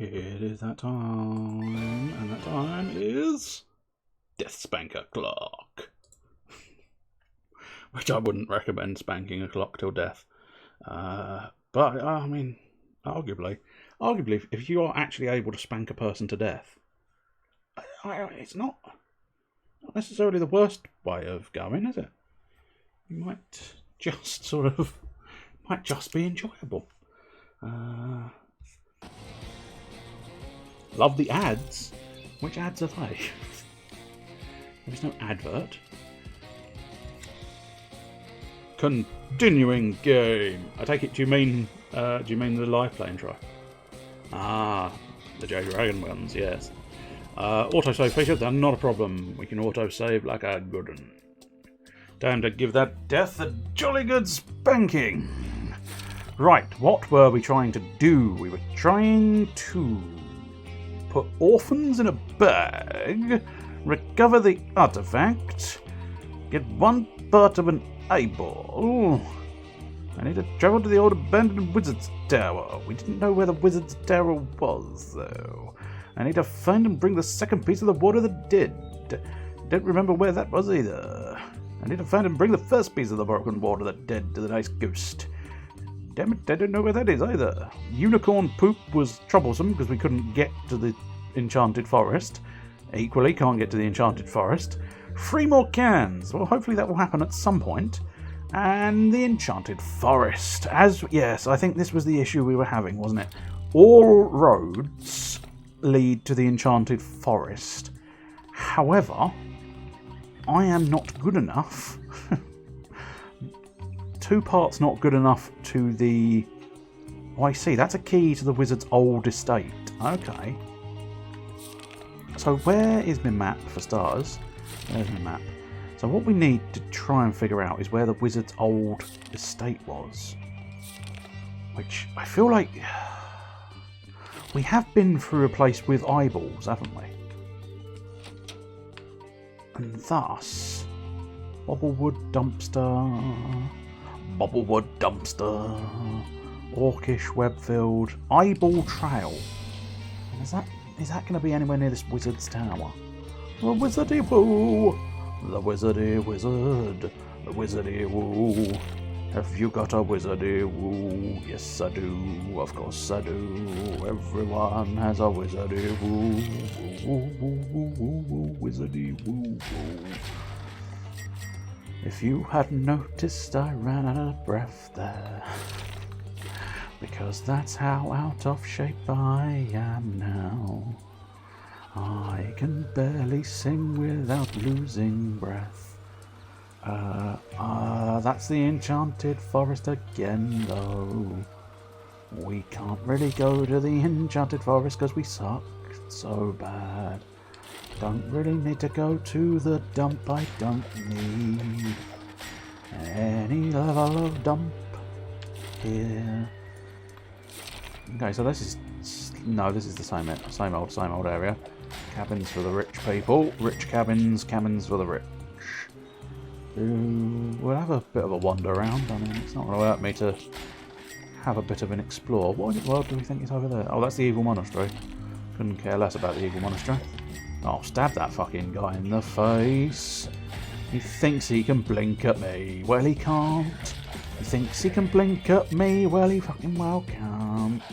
It is that time, and that time is DeathSpank a clock. Which I wouldn't recommend spanking a clock till death. But, I mean, arguably, if you are actually able to spank a person to death, it's not necessarily the worst way of going, is it? You might just be enjoyable. Love the ads. Which ads are they? There's no advert. Continuing game. I take it. Do you mean the live play intro? Ah, the J Dragon ones. Yes. Autosave feature. They're not a problem. We can autosave like a good one. Time to give that death a jolly good spanking. Right. What were we trying to do? We were trying to put orphans in a bag, recover the artifact, get one part of an eyeball. I need to travel to the old abandoned wizard's tower. We didn't know where the wizard's tower was, though. I need to find and bring the second piece of the Ward of the Dead. Don't remember where that was either. I need to find and bring the first piece of the broken Ward of the Dead to the nice ghost. Damn it, I don't know where that is either. Unicorn poop was troublesome because we couldn't get to the Enchanted Forest. Equally, can't get to the Enchanted Forest. 3 more cans. Well, hopefully that will happen at some point. And the Enchanted Forest. Yes, I think this was the issue we were having, wasn't it? All roads lead to the Enchanted Forest. However, I am not good enough. 2 parts not good enough to the... Oh, I see. That's a key to the wizard's old estate. Okay. So where is my map, for starters? There's my map. So what we need to try and figure out is where the wizard's old estate was. Which I feel like... We have been through a place with eyeballs, haven't we? And thus... Bobblewood Dumpster... Bobblewood Dumpster... Orcish Webfield... Eyeball Trail. Is that going to be anywhere near this wizard's tower? The wizardy woo! The wizardy wizard! The wizardy woo! Have you got a wizardy woo? Yes, I do. Of course I do. Everyone has a wizardy woo. Woo, woo, woo, woo, woo, wizardy woo, woo. If you hadn't noticed, I ran out of breath there. Because that's how out of shape I am now. I can barely sing without losing breath. That's the Enchanted Forest again, though. We can't really go to the Enchanted Forest because we suck so bad. Don't really need to go to the dump, I don't need any level of dump here. Okay, so this is the same old area. Cabins for the rich people, rich cabins for the rich. We'll have a bit of a wander around. I mean, it's not going to hurt me to have a bit of an explore. What in the world do we think is over there? Oh, that's the Evil Monastery. Couldn't care less about the Evil Monastery. Oh, stab that fucking guy in the face. He thinks he can blink at me. Well, he can't. He thinks he can blink at me. Well, he fucking well can't.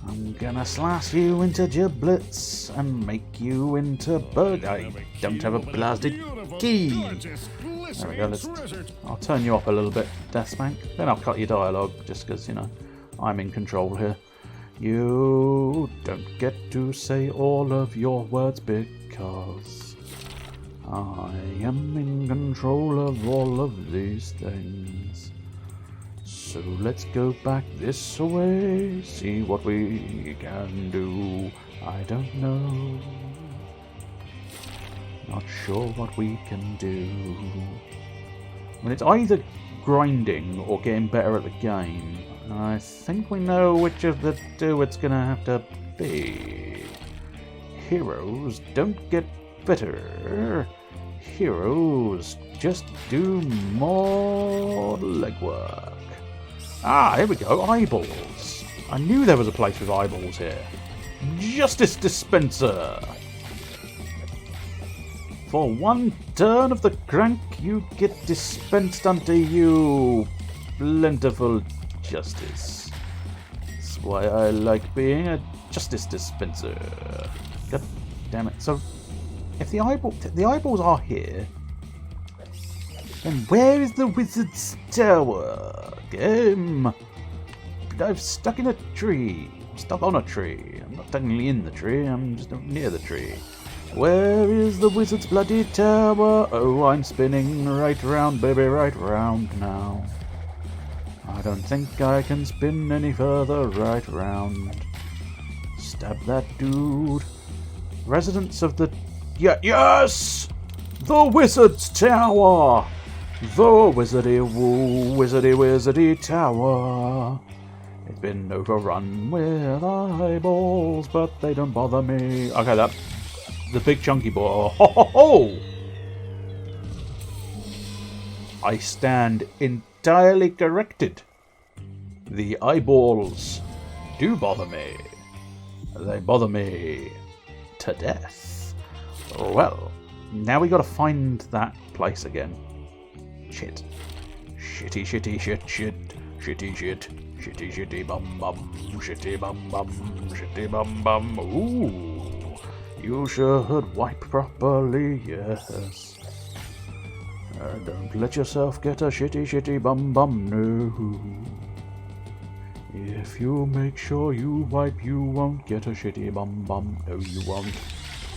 I'm gonna slice you into giblets and make you into bird. I don't have a blasted key. There we go. I'll turn you up a little bit, DeathSpank. Then I'll cut your dialogue just because, you know, I'm in control here. You don't get to say all of your words because I am in control of all of these things. So let's go back this way, see what we can do. I don't know. Not sure what we can do. I mean, it's either grinding or getting better at the game. I think we know which of the two it's gonna have to be. Heroes don't get better. Heroes just do more legwork. Ah, here we go, eyeballs. I knew there was a place with eyeballs here. Justice Dispenser! For one turn of the crank, you get dispensed unto you plentiful justice. That's why I like being a justice dispenser. God damn it. So, if the eyeballs are here, then where is the wizard's tower? Game! I've stuck in a tree. I'm stuck on a tree. I'm not technically in the tree, I'm just near the tree. Where is the wizard's bloody tower? Oh, I'm spinning right round, baby, right round now. I don't think I can spin any further right round. Stab that dude. Residents of the... yes! The wizard's tower! The wizardy tower. It's been overrun with eyeballs, but they don't bother me. Okay, that... the big chunky boy. Ho ho ho! I stand entirely corrected. The eyeballs do bother me. They bother me to death. Well, now we gotta find that place again. Shit. Shitty, shitty, shit, shit. Shitty, shit. Shitty, shitty, bum, bum. Shitty, bum, bum. Shitty, bum, bum. Ooh. You should wipe properly, yes. Don't let yourself get a shitty, shitty bum bum, no. If you make sure you wipe, you won't get a shitty bum bum. No, you won't.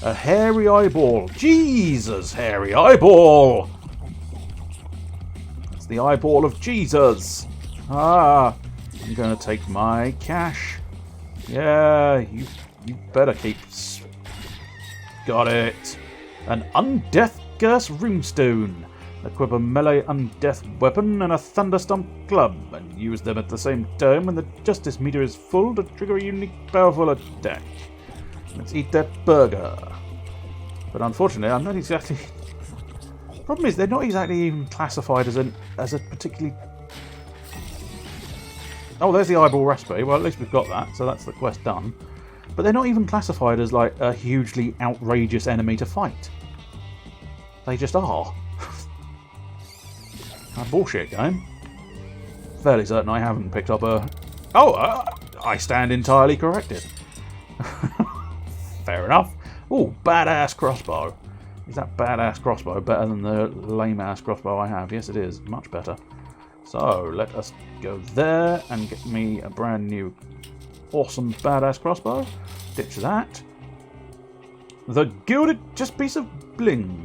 A hairy eyeball. Jesus, hairy eyeball! That's the eyeball of Jesus. Ah, I'm gonna take my cash. Yeah, you better keep... Got it. An undeath curse runestone. Equip a melee undeath weapon and a thunderstomp club, and use them at the same time when the justice meter is full to trigger a unique powerful attack. Let's eat that burger. But unfortunately, I'm not exactly... Problem is, they're not exactly even classified as a particularly... Oh, there's the eyeball recipe. Well, at least we've got that, so that's the quest done. But they're not even classified as, like, a hugely outrageous enemy to fight. They just are. A bullshit game. Fairly certain I haven't picked up a... Oh, I stand entirely corrected. Fair enough. Ooh, badass crossbow. Is that badass crossbow better than the lame-ass crossbow I have? Yes, it is. Much better. So, let us go there and get me a brand new awesome badass crossbow. Ditch that. The gilded just piece of bling.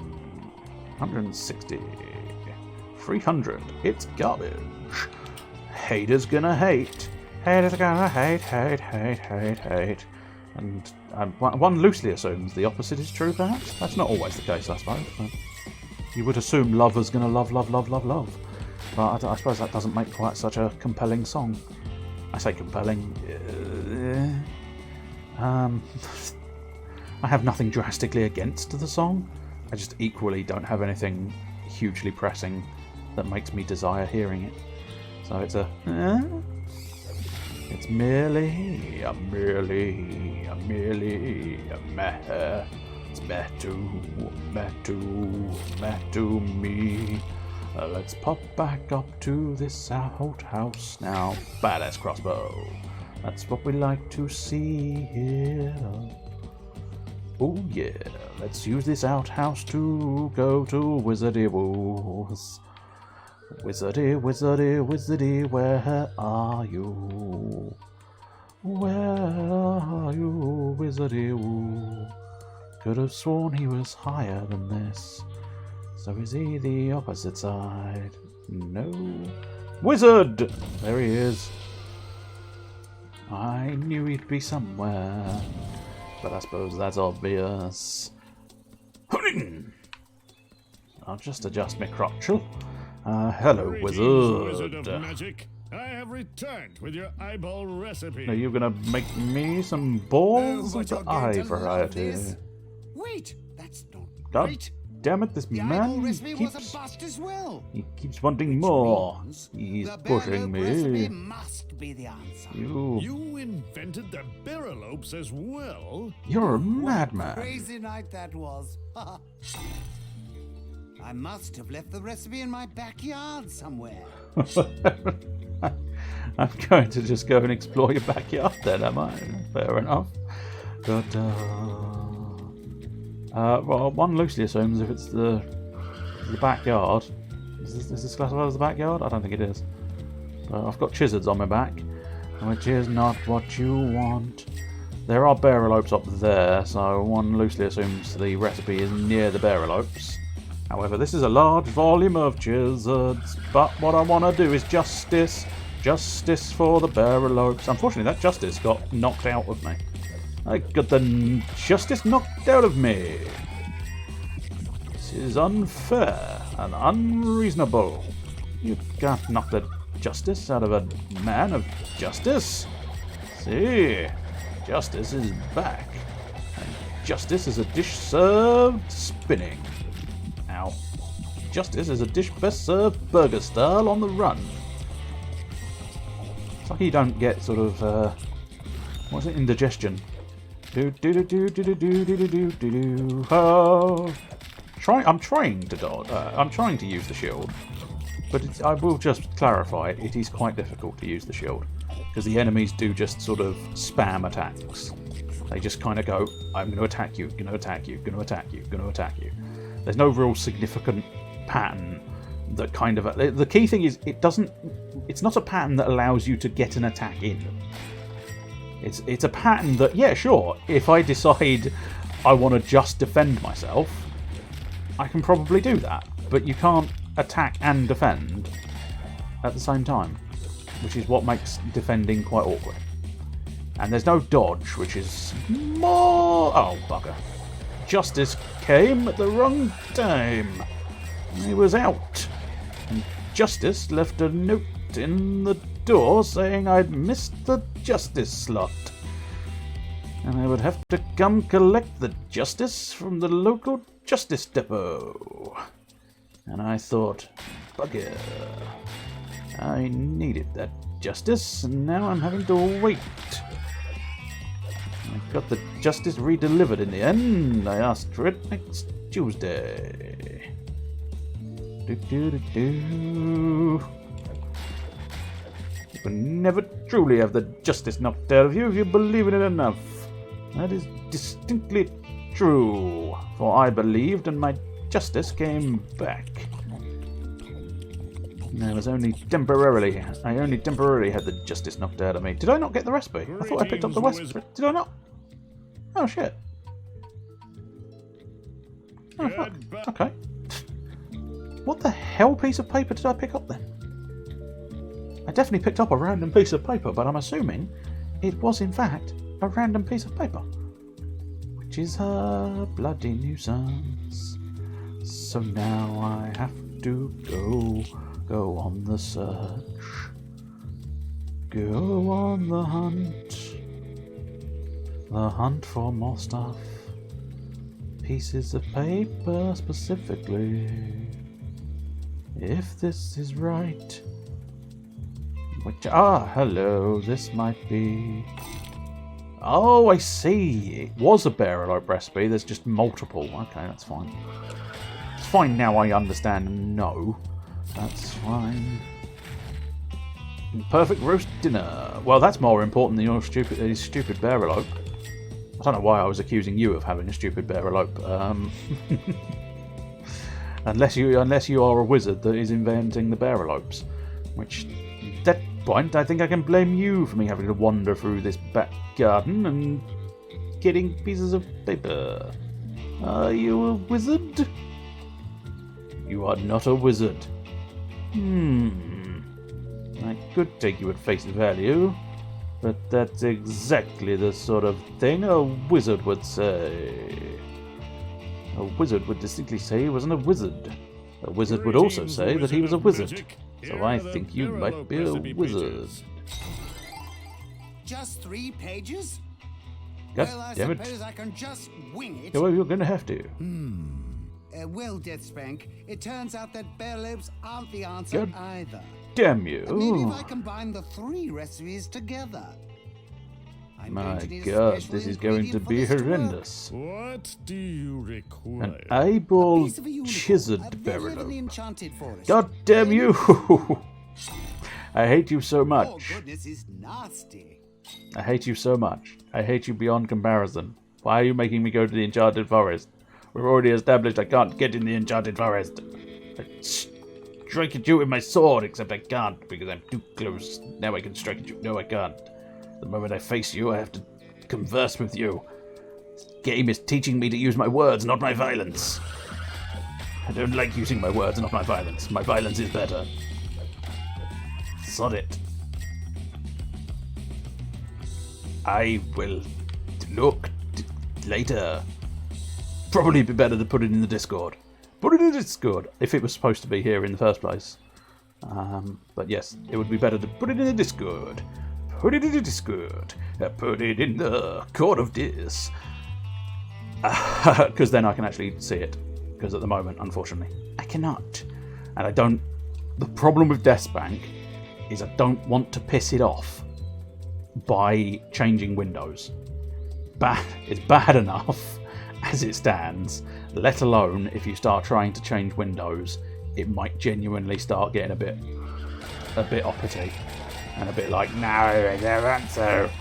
160. 300. It's garbage. Haters gonna hate. Haters gonna hate, hate, hate, hate, hate. And one loosely assumes the opposite is true, perhaps? That's not always the case, I suppose. You would assume lovers gonna love, love, love, love, love. But I suppose that doesn't make quite such a compelling song. I say compelling. I have nothing drastically against the song. I just equally don't have anything hugely pressing that makes me desire hearing it. So it's a... it's merely a meh. It's meh to me. Let's pop back up to this outhouse now. Badass crossbow. That's what we like to see here. Oh yeah, let's use this outhouse to go to Wizardy Woods. Wizardy, wizardy, wizardy, where are you? Where are you, Wizardy Woo? Could have sworn he was higher than this. So is he the opposite side? No. Wizard! There he is. I knew he'd be somewhere. But I suppose that's obvious. I'll just adjust my crotchel. Hello, wizard. Wizard of magic. I have returned with your eyeball recipe. Are you gonna make me some balls of the eye variety? Wait, that's not God right. damn it, this The eyeball man recipe was a bust as well. he keeps wanting more. Means He's the pushing Berlope recipe me. must be the answer. You invented the barrelopes as well? You're a What a madman. crazy night that was. I must have left the recipe in my backyard somewhere. I'm going to just go and explore your backyard then, am I? Fair enough. But, well, one loosely assumes if it's the backyard. Is this classified as the backyard? I don't think it is. But I've got chisards on my back, which is not what you want. There are barrelopes up there, so one loosely assumes the recipe is near the barrelopes. However, this is a large volume of chisards, but what I want to do is justice. Justice for the barrelopes. Unfortunately, that justice got knocked out of me. I got the justice knocked out of me. This is unfair and unreasonable. You can't knock the justice out of a man of justice. See, justice is back. And justice is a dish served spinning. Ow. Justice is a dish best served burger style on the run. It's like you don't get sort of, what's it, indigestion. Oh. I'm trying to dodge. I'm trying to use the shield, but I will just clarify, it is quite difficult to use the shield because the enemies do just sort of spam attacks. They just kind of go, I'm going to attack you, going to attack you, going to attack you, going to attack you. There's no real significant pattern that kind of... The key thing is it's not a pattern that allows you to get an attack in. It's a pattern that, yeah, sure, if I decide I want to just defend myself, I can probably do that. But you can't attack and defend at the same time, which is what makes defending quite awkward. And there's no dodge, which is more... Oh, bugger. Justice came at the wrong time. He was out. And Justice left a note in the door saying I'd missed the Justice slot. And I would have to come collect the Justice from the local Justice depot. And I thought, bugger. I needed that Justice, and now I'm having to wait. I got the Justice redelivered in the end. I asked for it next Tuesday. You can never truly have the Justice knocked out of you if you believe in it enough. That is distinctly true, for I believed and my Justice came back. And I only temporarily had the Justice knocked out of me. Did I not get the recipe? I thought I picked up the recipe. Did I not? Oh shit. Oh fuck. Okay. What the hell piece of paper did I pick up then? I definitely picked up a random piece of paper, but I'm assuming it was in fact a random piece of paper. Which is a bloody nuisance. So now I have to go on the search. Go on the hunt. The hunt for more stuff. Pieces of paper specifically. If this is right. Which, hello, this might be... Oh, I see. It was a barrel-oak recipe. There's just multiple. Okay, that's fine. It's fine now I understand and know. That's fine. Perfect roast dinner. Well, that's more important than your stupid barrel-oak. I don't know why I was accusing you of having a stupid barrel-oak. Unless you are a wizard that is inventing the barrel-oaks. Which, at that point, I think I can blame you for me having to wander through this back garden and getting pieces of paper. Are you a wizard? You are not a wizard. I could take you at face value, but that's exactly the sort of thing a wizard would say. A wizard would distinctly say he wasn't a wizard. A wizard would also say that he was a wizard. So I think you might be a wizard. Just 3 pages? God Well, I damn it. suppose I can just wing it. Well, you're going to have to. Well, DeathSpank, it turns out that bear lobes aren't the answer God either. damn you. Maybe if I combine the 3 recipes together. I'm going My to need a god, special this is going to ingredient for be this to work. horrendous. What do you require? An eyeball Piece of a unicorn. chiseled They live in the berrylobe. enchanted forest. God damn you! I hate you so Oh, much. goodness, is nasty. I hate you so much. I hate you beyond comparison. Why are you making me go to the enchanted forest? We've already established I can't get in the enchanted forest. I strike at you with my sword, except I can't because I'm too close. Now I can strike at you. No, I can't. The moment I face you, I have to converse with you. This game is teaching me to use my words, not my violence. I don't like using my words, not my violence. My violence is better. Sod it. I will look later. Probably be better to put it in the Discord. Put it in the Discord, if it was supposed to be here in the first place. But yes, it would be better to put it in the Discord. Put it in the Discord. Put it in the Court of Dis. Because then I can actually see it. Because at the moment, unfortunately, I cannot. And I don't... The problem with DeathSpank is I don't want to piss it off by changing windows. It's bad enough as it stands, let alone if you start trying to change windows, it might genuinely start getting a bit uppity and a bit like, no, I don't want to.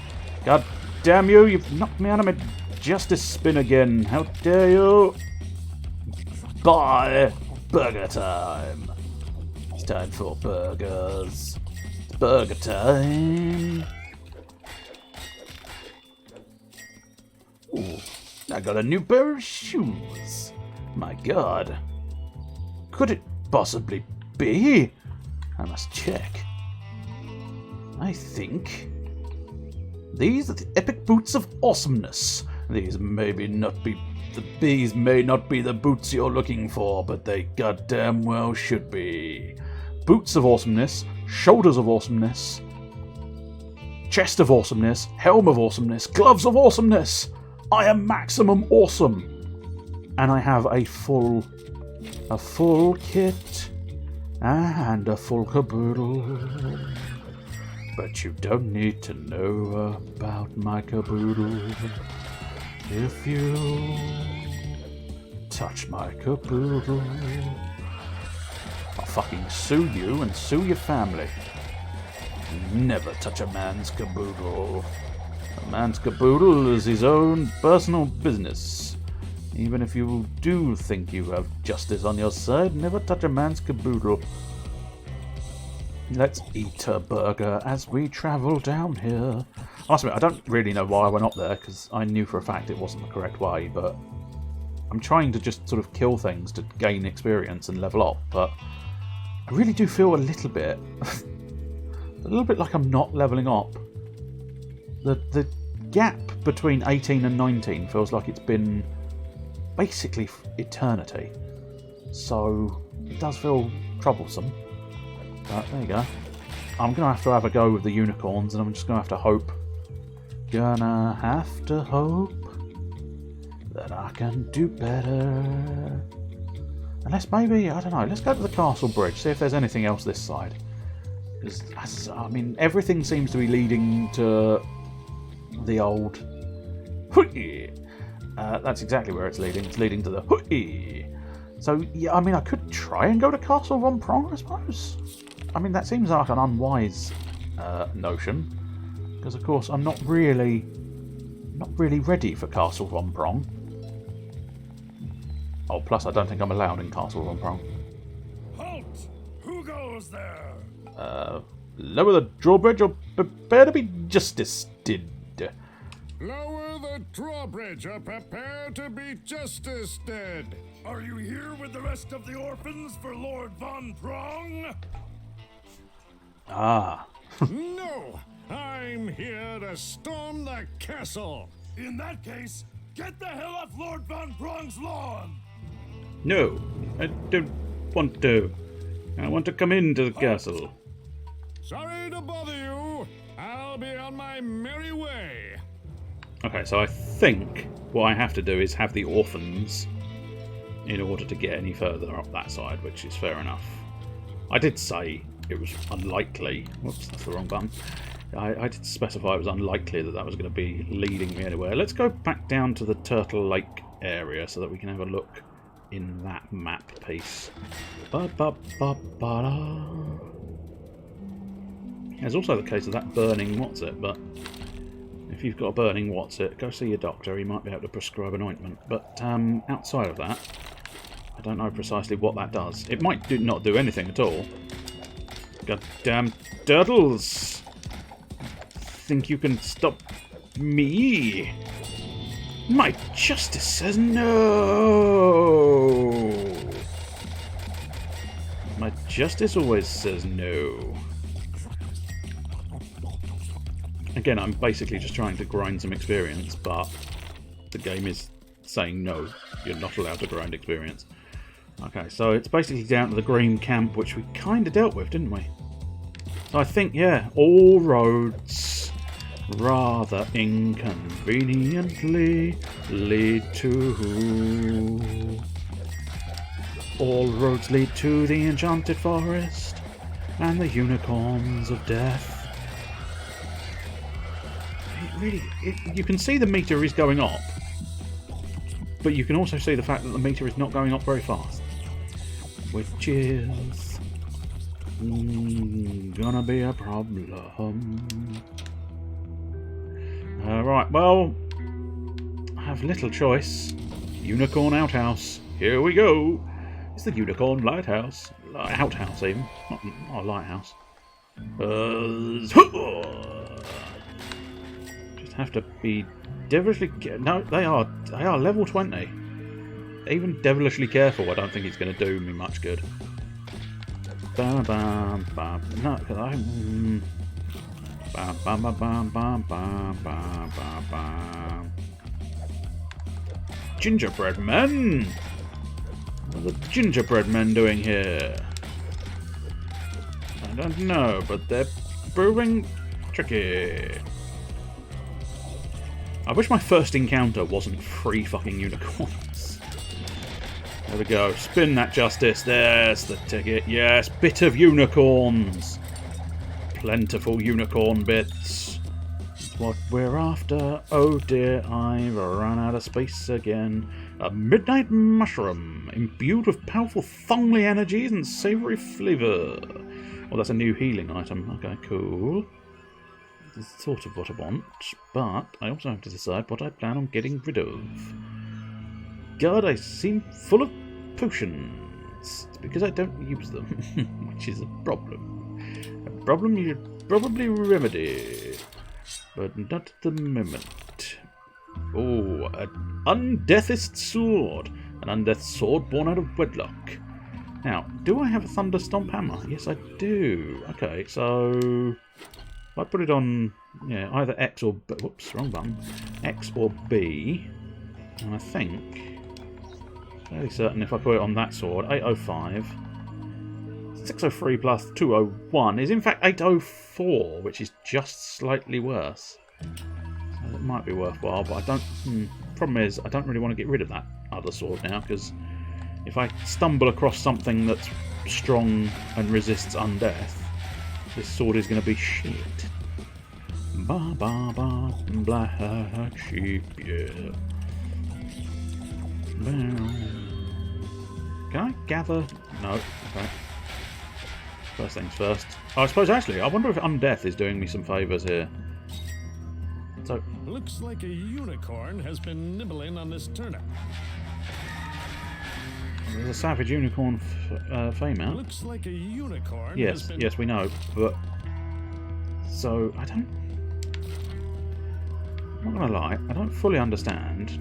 God damn you, you've knocked me out of my justice spin again. How dare you? Bye. Burger time. It's time for burgers. It's burger time. Ooh, I got a new pair of shoes. My god. Could it possibly be? I must check. I think these are the epic boots of awesomeness. These may not be the boots you're looking for, but they goddamn well should be. Boots of awesomeness, shoulders of awesomeness, chest of awesomeness, helm of awesomeness, gloves of awesomeness. I am maximum awesome, and I have a full kit and a full caboodle. But you don't need to know about my caboodle if you touch my caboodle. I'll fucking sue you and sue your family. Never touch a man's caboodle. A man's caboodle is his own personal business. Even if you do think you have justice on your side, never touch a man's caboodle. Let's eat a burger as we travel down here. I must admit, I don't really know why I went up there, because I knew for a fact it wasn't the correct way, but I'm trying to just sort of kill things to gain experience and level up, but I really do feel a little bit like I'm not leveling up. The gap between 18 and 19 feels like it's been basically eternity. So it does feel troublesome. But there you go. I'm going to have a go with the unicorns, and I'm just going to have to hope. Gonna have to hope that I can do better. Unless maybe, I don't know, let's go to the castle bridge, see if there's anything else this side. Because, I mean, everything seems to be leading to the old... that's exactly where it's leading. It's leading to the... So, yeah, I mean, I could try and go to Castle Von Prong, I suppose. I mean, that seems like an unwise notion. Because, of course, I'm not really ready for Castle Von Prong. Oh, plus I don't think I'm allowed in Castle Von Prong. Halt! Who goes there? Lower the drawbridge or prepare to be justice did. Lower the drawbridge or prepare to be justice did. Are you here with the rest of the orphans for Lord Von Prong? Ah. No! I'm here to storm the castle. In that case, get the hell off Lord Von Prong's lawn! No, I don't want to. I want to come into the castle. Sorry to bother you. I'll be on my merry way. Okay, so I think what I have to do is have the orphans in order to get any further up that side, which is fair enough. I did say it was unlikely. Whoops, that's the wrong button. I did specify it was unlikely that that was going to be leading me anywhere. Let's go back down to the Turtle Lake area so that we can have a look in that map piece. Ba-ba-ba-ba-da. There's also the case of that burning what's-it, but if you've got a burning what's-it, go see your doctor. He might be able to prescribe an ointment. But outside of that, I don't know precisely what that does. It might not do anything at all. Goddamn turtles! Think you can stop me? My justice says no! My justice always says no. Again, I'm basically just trying to grind some experience, but the game is saying no, you're not allowed to grind experience. Okay, so it's basically down to the green camp, which we kind of dealt with, didn't we? So I think, yeah, all roads rather inconveniently lead to... All roads lead to the enchanted forest and the unicorns of death. You can see the meter is going up, but you can also see the fact that the meter is not going up very fast, which is gonna be a problem. Right, well, I have little choice. Unicorn outhouse. Here we go. It's the unicorn lighthouse. Outhouse, even. Not a lighthouse. Just have to be devilishly... No, they are level 20. Even devilishly careful, I don't think it's going to do me much good. Bam, bam, bam. No, because I... Bam, bam, bam, bam, bam, bam, bam, bam, bam. Gingerbread men! What are the gingerbread men doing here? I don't know, but they're proving tricky. I wish my first encounter wasn't 3 fucking unicorns. There we go. Spin that justice. There's the ticket. Yes, bit of unicorns. Plentiful unicorn bits. That's what we're after. Oh dear, I've run out of space again. A midnight mushroom, imbued with powerful thongly energies and savoury flavour. Well, that's a new healing item. Okay, cool. That's sort of what I want, but I also have to decide what I plan on getting rid of. God, I seem full of potions. It's because I don't use them, which is a problem. A problem you should probably remedy, but not at the moment. Oh, an undeathist sword. An undeath sword born out of wedlock. Now, do I have a thunder stomp hammer? Yes, I do. Okay, so if I put it on, yeah, either X or B. Whoops, wrong button. X or B. And I think, fairly certain if I put it on that sword, 805. 603 plus 201 is in fact 804, which is just slightly worse. So it might be worthwhile, but I don't... problem is, I don't really want to get rid of that other sword now, because if I stumble across something that's strong and resists undeath, this sword is going to be shit. Ba ba ba, black sheep, yeah. Can I gather? No, okay. First things first. I suppose actually, I wonder if undeath is doing me some favours here. So looks like a unicorn has been nibbling on this turnip. There's a savage unicorn female. Looks like a unicorn. Yes, yes, we know, but so I'm not gonna lie, I don't fully understand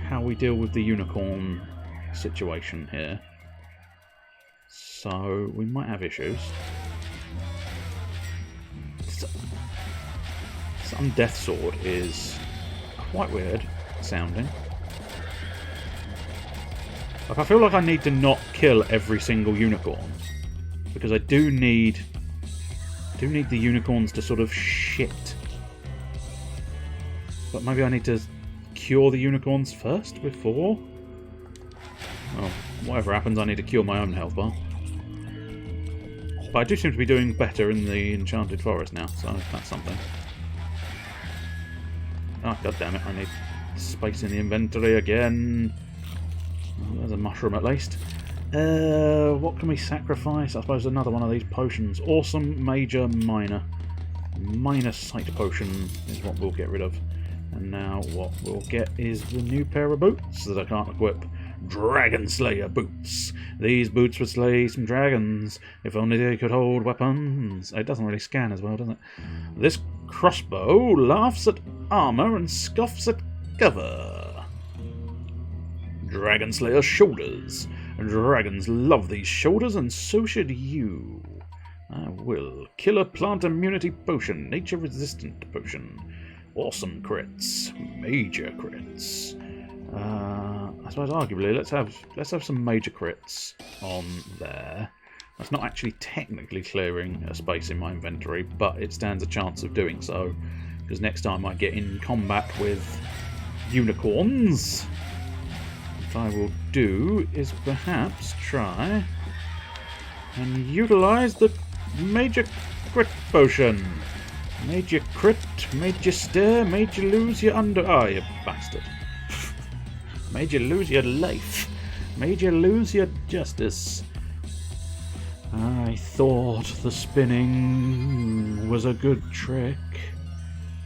how we deal with the unicorn situation here. So we might have issues. This undeath sword is quite weird sounding. Like, I feel like I need to not kill every single unicorn, because I do need the unicorns to sort of shit. But maybe I need to cure the unicorns first before Well, whatever happens, I need to cure my own health bar. But I do seem to be doing better in the Enchanted Forest now, so that's something. Oh, god damn it, I need space in the inventory again. Oh, there's a mushroom at least. What can we sacrifice? I suppose another one of these potions. Awesome, major, minor. Minor sight potion is what we'll get rid of. And now what we'll get is the new pair of boots that I can't equip. Dragon Slayer boots. These boots would slay some dragons, if only they could hold weapons. It doesn't really scan as well, does it? This crossbow laughs at armour and scoffs at cover. Dragon Slayer shoulders. Dragons love these shoulders, and so should you. I will. Killer plant immunity potion. Nature resistant potion. Awesome crits. Major crits. I suppose arguably let's have some major crits on there. That's not actually technically clearing a space in my inventory, but it stands a chance of doing so, because next time I get in combat with unicorns, what I will do is perhaps try and utilise the major crit potion. Made you crit, made you stir, made you lose your under... Oh, you bastard. Made you lose your life. Made you lose your justice. I thought the spinning was a good trick,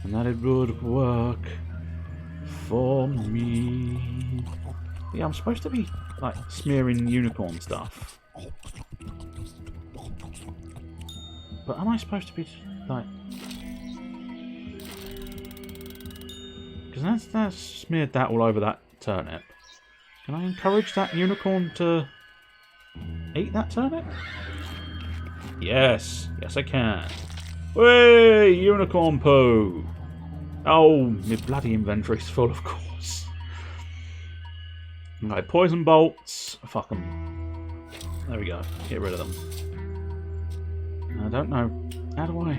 and that it would work for me. Yeah, I'm supposed to be, like, smearing unicorn stuff. But am I supposed to be, like... Because that's smeared that all over that turnip. Can I encourage that unicorn to eat that turnip? Yes. Yes, I can. Hey, unicorn poo! Oh, my bloody inventory's full, of course. Okay, poison bolts. Fuck them. There we go. Get rid of them. I don't know. How do I...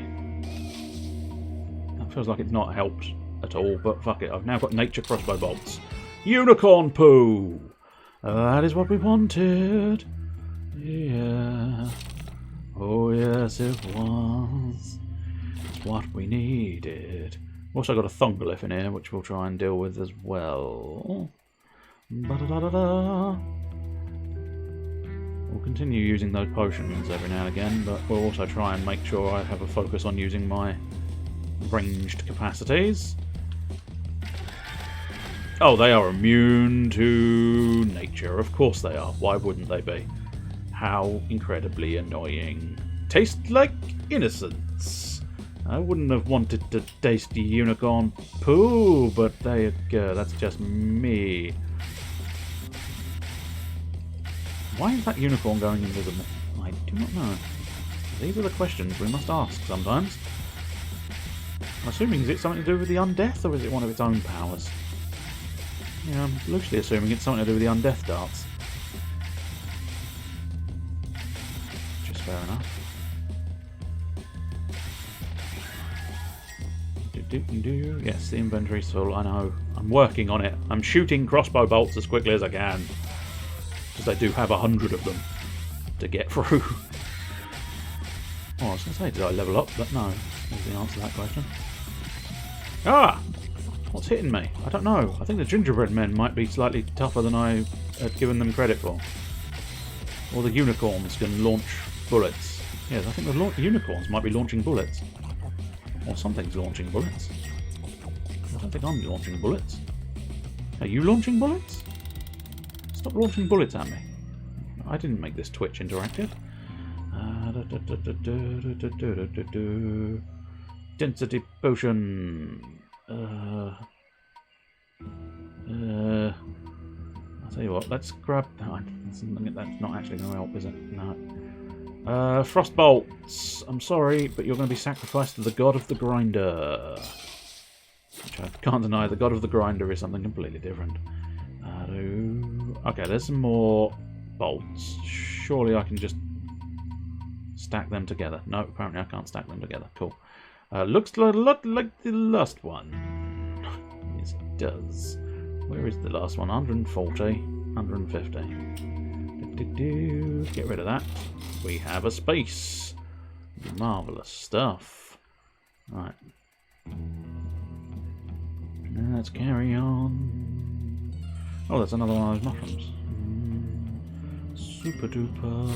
That feels like it's not helped at all, but fuck it. I've now got nature crossbow bolts. Unicorn poo! That is what we wanted. Yeah. Oh yes, it was. It's what we needed. Also got a thongolith in here, which we'll try and deal with as well. Ba-da-da-da-da. We'll continue using those potions every now and again, but we'll also try and make sure I have a focus on using my ranged capacities. Oh, they are immune to nature. Of course they are. Why wouldn't they be? How incredibly annoying. Taste like innocence. I wouldn't have wanted to taste unicorn poo, but there you go. That's just me. Why is that unicorn going invisible? I do not know. These are the questions we must ask sometimes. I'm assuming, is it something to do with the undeath, or is it one of its own powers? Yeah, I'm loosely assuming it's something to do with the undeath darts. Which is fair enough. Yes, the inventory's full, I know. I'm working on it. I'm shooting crossbow bolts as quickly as I can. Because I do have 100 of them to get through. Oh, I was going to say, did I level up? But no. There's the answer to that question. Ah! What's hitting me? I don't know. I think the gingerbread men might be slightly tougher than I had given them credit for. Or the unicorns can launch bullets. Yes, I think the unicorns might be launching bullets. Or something's launching bullets. I don't think I'm launching bullets. Are you launching bullets? Stop launching bullets at me. I didn't make this Twitch interactive. Density potion. I'll tell you what, let's grab... No, that's not actually going to help, is it? No. Frost bolts. I'm sorry, but you're going to be sacrificed to the god of the grinder. Which I can't deny, the god of the grinder is something completely different. Okay, there's some more bolts. Surely I can just stack them together. No, apparently I can't stack them together. Cool. Looks a lot like the last one. Yes, it does. Where is the last one? 140. 150. Get rid of that. We have a space. Marvellous stuff. Right. Let's carry on. Oh, there's another one of those mushrooms. Super duper.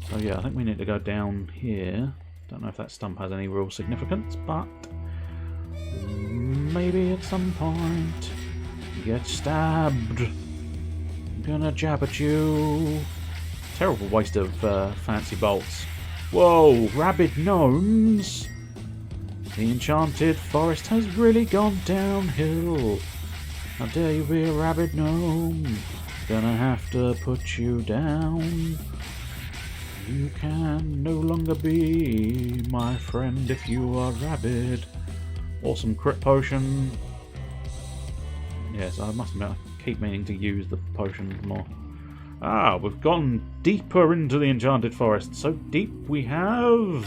So yeah, I think we need to go down here. Don't know if that stump has any real significance, but maybe at some point. Get stabbed. I'm gonna jab at you. Terrible waste of fancy bolts. Whoa, rabid gnomes! The enchanted forest has really gone downhill. How dare you be a rabid gnome? Gonna have to put you down. You can no longer be my friend if you are rabid. Awesome crit potion. Yes, I must admit, I keep meaning to use the potions more. Ah, we've gone deeper into the enchanted forest. So deep we have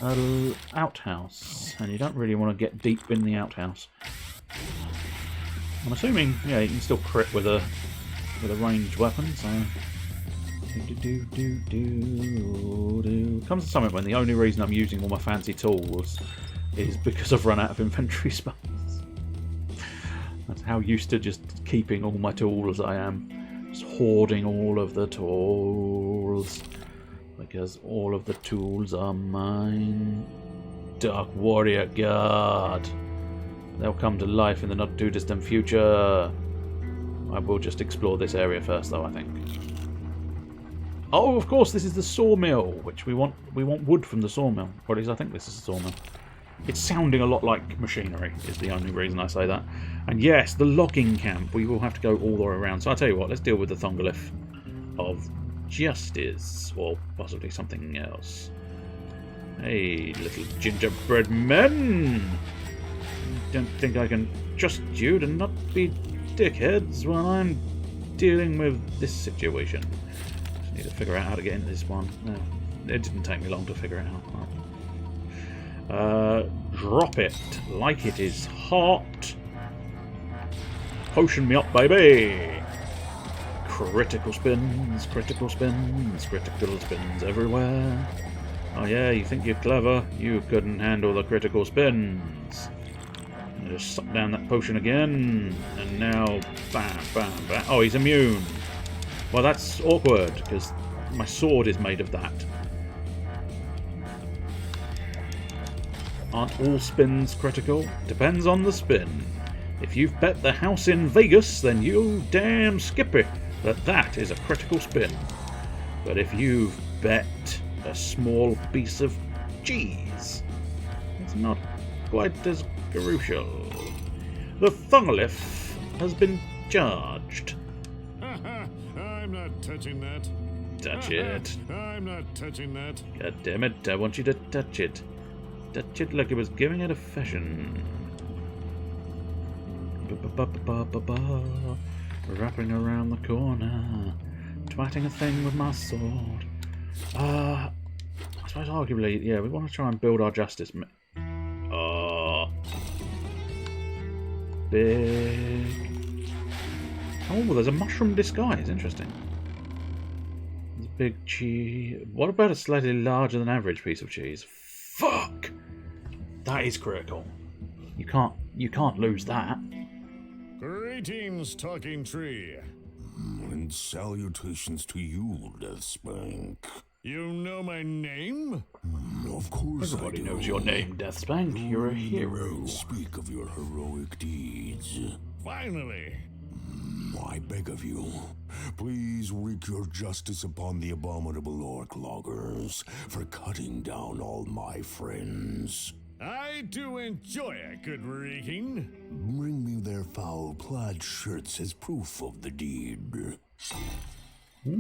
an outhouse, and you don't really want to get deep in the outhouse. I'm assuming, yeah, you can still crit with a ranged weapon. So comes to something when the only reason I'm using all my fancy tools is because I've run out of inventory space. That's how used to just keeping all my tools I am. Just hoarding all of the tools. Because all of the tools are mine. Dark Warrior Guard. They'll come to life in the not too distant future. I will just explore this area first though, I think. Oh, of course, this is the sawmill, which we want wood from the sawmill. Or at least I think this is a sawmill. It's sounding a lot like machinery, is the only reason I say that. And yes, the logging camp, we will have to go all the way around. So I'll tell you what, let's deal with the Thunderliff of Justice, or possibly something else. Hey, little gingerbread men! Don't think I can trust you to not be dickheads when I'm dealing with this situation. Just need to figure out how to get into this one. No, it didn't take me long to figure it out. Drop it like it is hot. Potion me up, baby! Critical spins, critical spins, critical spins everywhere. Oh yeah, you think you're clever? You couldn't handle the critical spins. You just suck down that potion again, and now bam, bam, bam. Oh, he's immune. Well, that's awkward because my sword is made of that. Aren't all spins critical? Depends on the spin. If you've bet the house in Vegas, then you damn skippy that is a critical spin. But if you've bet a small piece of cheese, it's not quite as crucial. The Thunderliff has been charged. I'm not touching that. Touch it. I'm not touching that. God damn it, I want you to touch it. Touch it like it was giving it a fashion. Wrapping around the corner. Twatting a thing with my sword. I suppose arguably, yeah, we want to try and build our justice. Big. Oh, there's a mushroom disguise. Interesting. There's a big cheese. What about a slightly larger than average piece of cheese? Fuck! That is critical. You can't lose that. Greetings, talking tree. And salutations to you, DeathSpank. You know my name? Of course Everybody I do. knows your name, DeathSpank. You're a hero. Speak of your heroic deeds. Finally. I beg of you, please wreak your justice upon the abominable orc loggers for cutting down all my friends. I do enjoy a good reeking. Bring me their foul plaid shirts as proof of the deed.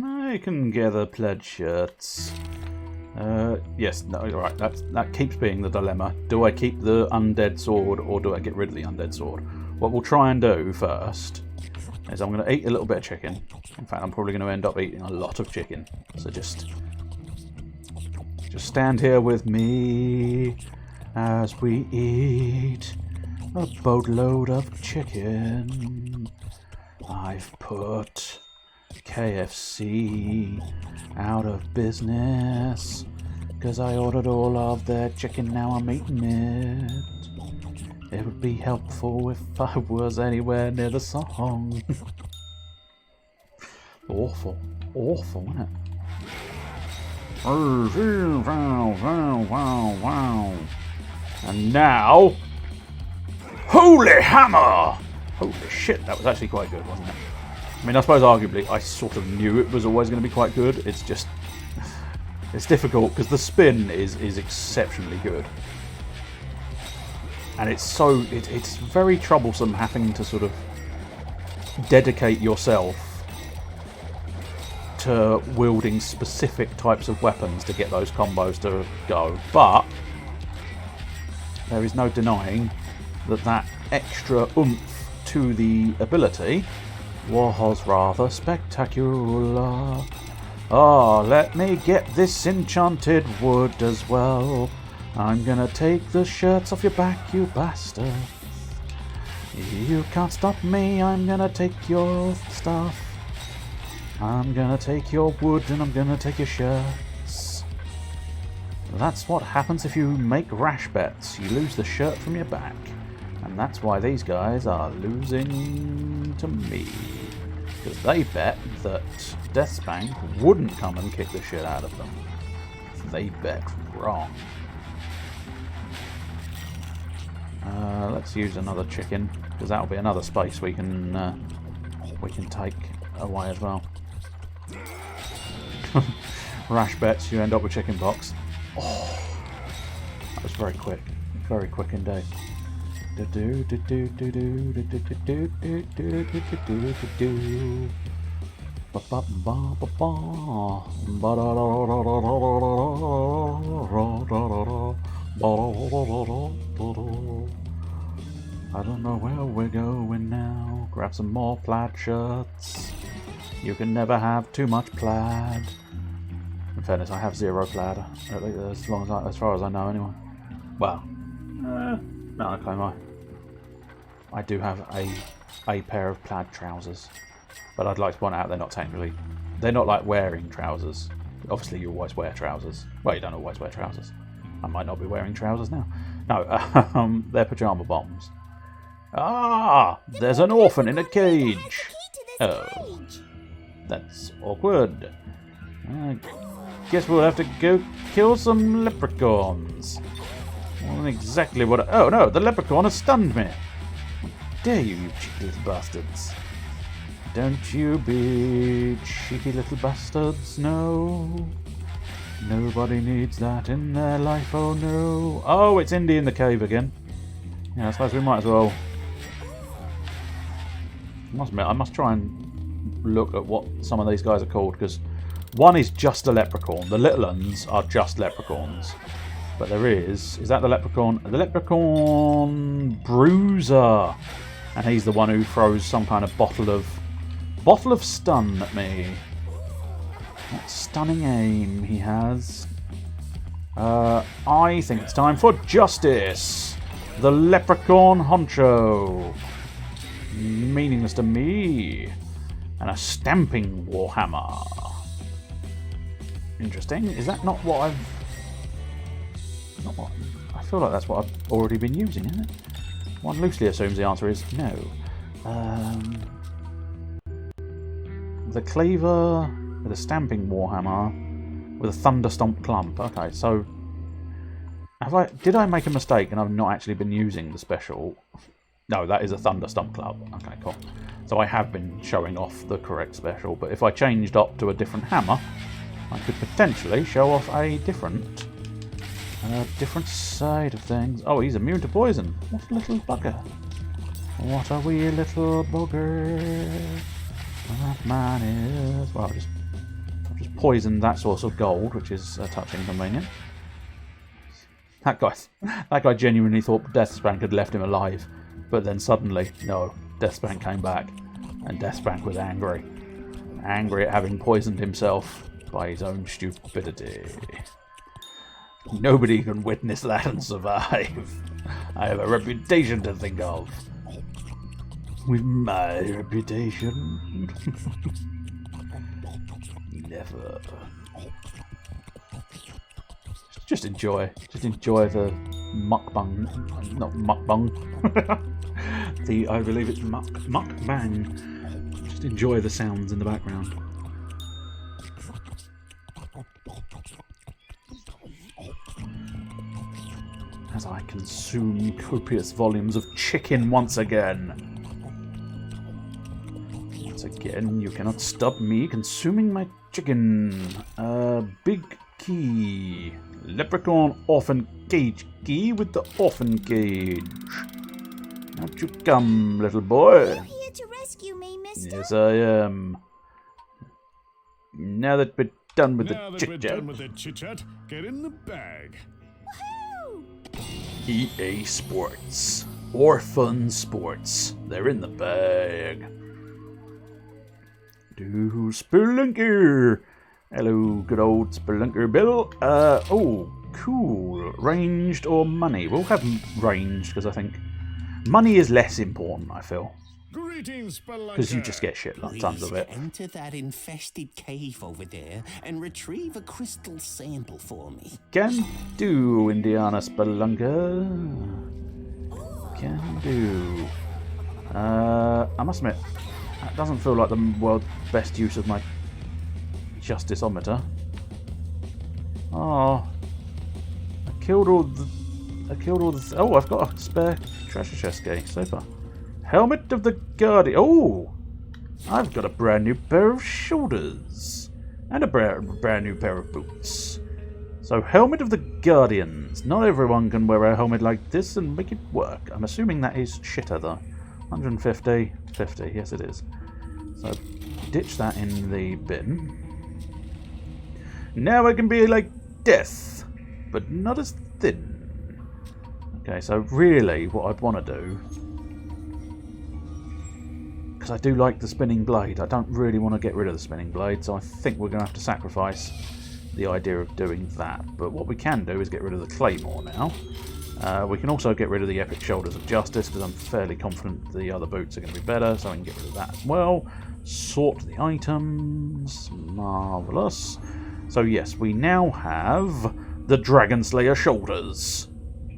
I can gather plaid shirts. Yes, no, right. That keeps being the dilemma. Do I keep the undead sword or do I get rid of the undead sword? What we'll try and do first is I'm going to eat a little bit of chicken. In fact, I'm probably going to end up eating a lot of chicken. So just stand here with me as we eat a boatload of chicken. I've put KFC out of business because I ordered all of their chicken, now I'm eating it. It would be helpful if I was anywhere near the song. Awful, isn't it? And now, Holy Hammer! Holy shit, that was actually quite good, wasn't it? I mean, I suppose arguably I sort of knew it was always going to be quite good. It's just, it's difficult because the spin is exceptionally good. And it's very troublesome having to sort of dedicate yourself to wielding specific types of weapons to get those combos to go. But there is no denying that extra oomph to the ability was rather spectacular. Oh, let me get this enchanted wood as well. I'm gonna take the shirts off your back, you bastard. You can't stop me, I'm gonna take your stuff. I'm gonna take your wood and I'm gonna take your shirts. That's what happens if you make rash bets. You lose the shirt from your back. And that's why these guys are losing to me. Because they bet that DeathSpank wouldn't come and kick the shit out of them. They bet wrong. Let's use another chicken, because that'll be another space we can take away as well. Rash bets, you end up with chicken box. Oh, that was very quick indeed. I don't know where we're going now. Grab some more plaid shirts. You can never have too much plaid. In fairness, I have 0 plaid, at least as far as I know anyway. Well, no, okay, I do have a pair of plaid trousers. But I'd like to point out they're not like wearing trousers. Obviously you always wear trousers. Well, you don't always wear trousers. I might not be wearing trousers now. No, they're pyjama bombs. Ah, there's an orphan in a cage. Oh, that's awkward. I guess we'll have to go kill some leprechauns. Wasn't exactly what oh no, the leprechaun has stunned me. How dare you, you cheeky little bastards. Don't you be cheeky little bastards, no. Nobody needs that in their life, oh no. Oh, it's Indy in the cave again. Yeah, I suppose we might as well. I must admit, I must try and look at what some of these guys are called, because one is just a leprechaun. The little ones are just leprechauns. But there is that the leprechaun? The leprechaun bruiser. And he's the one who throws some kind of bottle of stun at me. What stunning aim he has. I think it's time for justice. The leprechaun honcho. Meaningless to me. And a stamping warhammer. Interesting. Is that not what I've... Not what... I feel like that's what I've already been using, isn't it? One loosely assumes the answer is no. The cleaver with a stamping warhammer with a thunder stomp clump. Okay, so did I make a mistake and I've not actually been using the special? No, that is a thunder stomp club. Okay, cool. So I have been showing off the correct special, but if I changed up to a different hammer, I could potentially show off a different side of things. Oh, he's immune to poison. What a little bugger. What a wee little bugger that man is. Well, I've just poisoned that source of gold, which is a touch inconvenient. That guy genuinely thought DeathSpank had left him alive, but then suddenly, no, DeathSpank came back, and DeathSpank was angry at having poisoned himself by his own stupidity. Nobody can witness that and survive. I have a reputation to think of. with my reputation. Never. Just enjoy the mukbang, not mukbang. I believe it's mukbang. Just enjoy the sounds in the background. As I consume copious volumes of chicken once again. Once again, you cannot stop me consuming my chicken. Big key. Leprechaun orphan cage key with the orphan cage. Out you come, little boy. Are you here to rescue me, mister? Yes, I am. Now that we're done with the chit-chat, get in the bag. Woohoo! EA Sports. Orphan Sports. They're in the bag. Do Spelunker. Hello, good old Spelunker Bill. Oh, cool. Ranged or money? We'll have ranged, because I think money is less important, I feel. Greetings, Spelunker. Because you just get shit like tons of it. Enter that infested cave over there and retrieve a crystal sample for me. Can do, Indiana Spelunker. Can do. I must admit, that doesn't feel like the world's best use of my justice-ometer. Oh, I killed all the. Oh, I've got a spare treasure chest key. Super. Helmet of the Guardian. Oh, I've got a brand new pair of shoulders and a brand new pair of boots. So, Helmet of the Guardians. Not everyone can wear a helmet like this and make it work. I'm assuming that is shitter though. 150, 50. Yes, it is. So, ditch that in the bin. Now I can be like Death, but not as thin. Okay, so really what I'd want to do, because I do like the spinning blade, I don't really want to get rid of the spinning blade, so I think we're going to have to sacrifice the idea of doing that. But what we can do is get rid of the claymore now. We can also get rid of the epic shoulders of justice, because I'm fairly confident the other boots are going to be better, so I can get rid of that as well. Sort the items. Marvellous. So yes, we now have the Dragon Slayer shoulders.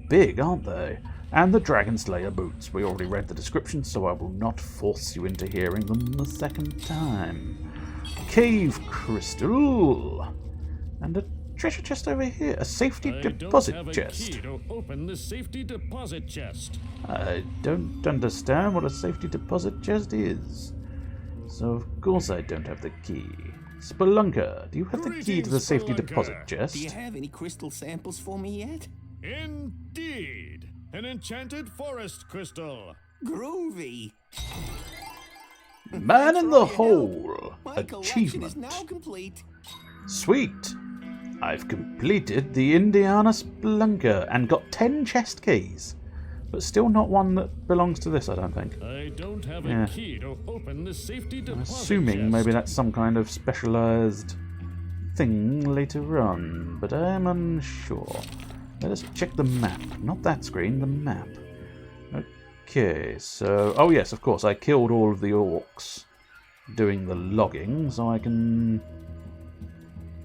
Big, aren't they? And the Dragon Slayer boots. We already read the description, so I will not force you into hearing them the second time. Cave crystal. And a treasure chest over here. A safety deposit chest. Key to open the safety deposit chest. I don't understand what a safety deposit chest is. So of course I don't have the key. Spelunker, do you have the key to the safety deposit chest? Do you have any crystal samples for me yet? Indeed. An enchanted forest crystal. Groovy. Man in the hole. My collection is Achievement. now complete. Sweet. I've completed the Indiana Spelunker and got 10 chest keys. But still not one that belongs to this, I don't think. I don't have a key to open the safety I'm deposit assuming chest. maybe that's some kind of specialised thing later on, but I'm unsure. Let us check the map. Not that screen, the map. Okay, so... Oh yes, of course, I killed all of the orcs doing the logging, so I can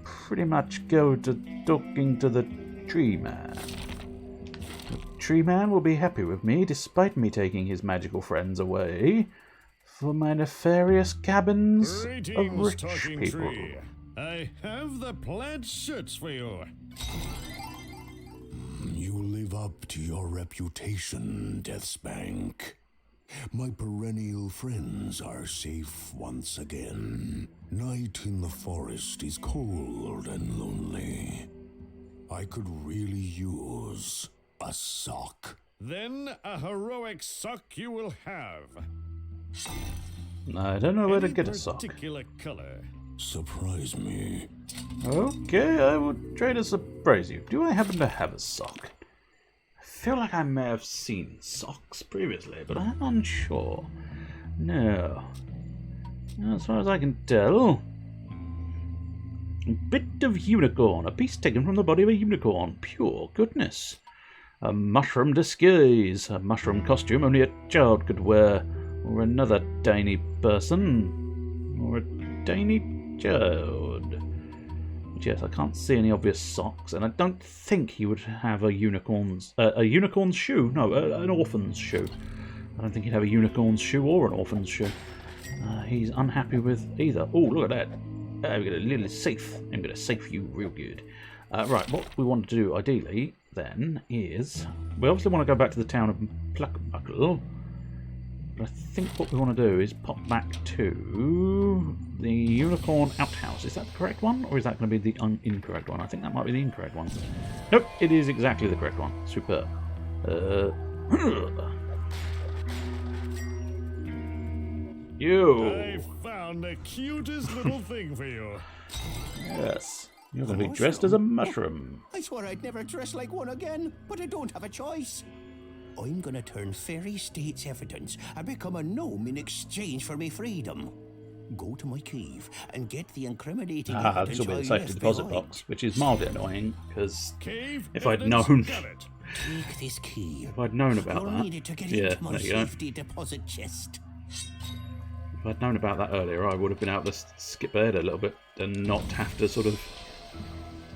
pretty much go to talking to the tree man. The tree man will be happy with me, despite me taking his magical friends away for my nefarious cabins of Greetings, rich talking people. tree. I have the plaid shirts for you. You live up to your reputation, DeathSpank. My perennial friends are safe once again. Night in the forest is cold and lonely. I could really use a sock. Then a heroic sock you will have. I don't know where to get a sock. Particular color. Surprise me. Okay, I will try to surprise you. Do I happen to have a sock? I feel like I may have seen socks previously, but I'm unsure. No. As far as I can tell. A bit of unicorn. A piece taken from the body of a unicorn. Pure goodness. A mushroom disguise. A mushroom costume only a child could wear. Or another Dainy person. Or a Dainy Jode. But yes, I can't see any obvious socks, and I don't think he would have a unicorn's shoe. No, an orphan's shoe. I don't think he'd have a unicorn's shoe or an orphan's shoe. He's unhappy with either. Oh, look at that. We got a little safe. I'm going to safe you real good. Right, what we want to do ideally then is we obviously want to go back to the town of Pluckmuckle. But I think what we want to do is pop back to the Unicorn Outhouse. Is that the correct one, or is that going to be the incorrect one? I think that might be the incorrect one. Nope, it is exactly the correct one. Superb. You. I found the cutest little thing for you. Yes. You're going to be dressed as a mushroom. I swore I'd never dress like one again, but I don't have a choice. I'm gonna turn Fairy State's evidence and become a gnome in exchange for me freedom. Go to my cave and get the incriminating evidence this will be the I safety left deposit behind. box, which is mildly annoying, because Cave if I'd evidence, known... got it. Take this key. If I'd known about You'll that... need it to get Yeah, into my there you go. safety deposit chest. If I'd known about that earlier, I would have been able to skip ahead a little bit and not have to sort of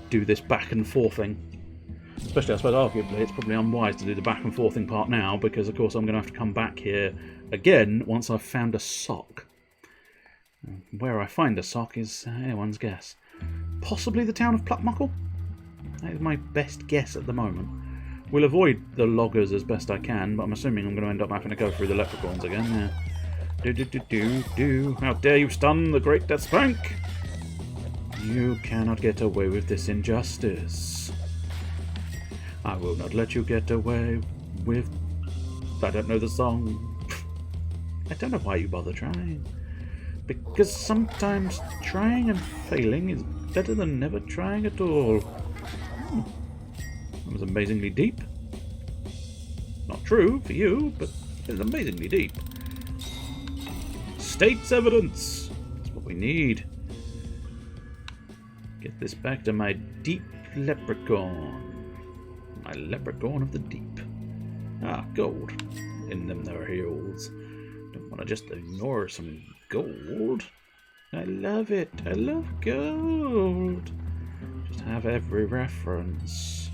do this back and forthing. Especially, I suppose, arguably, it's probably unwise to do the back and forthing part now, because, of course, I'm going to have to come back here again once I've found a sock. Where I find a sock is anyone's guess. Possibly the town of Pluckmuckle? That is my best guess at the moment. We'll avoid the loggers as best I can, but I'm assuming I'm going to end up having to go through the leprechauns again. Yeah. How dare you stun the great DeathSpank? You cannot get away with this injustice. I will not let you get away with... I don't know the song. I don't know why you bother trying. Because sometimes trying and failing is better than never trying at all. That was amazingly deep. Not true for you, but it's amazingly deep. State's evidence! That's what we need. Get this back to my deep leprechaun. My leprechaun of the deep. Ah, gold. In them there heels. Don't want to just ignore some gold. I love it. I love gold. Just have every reference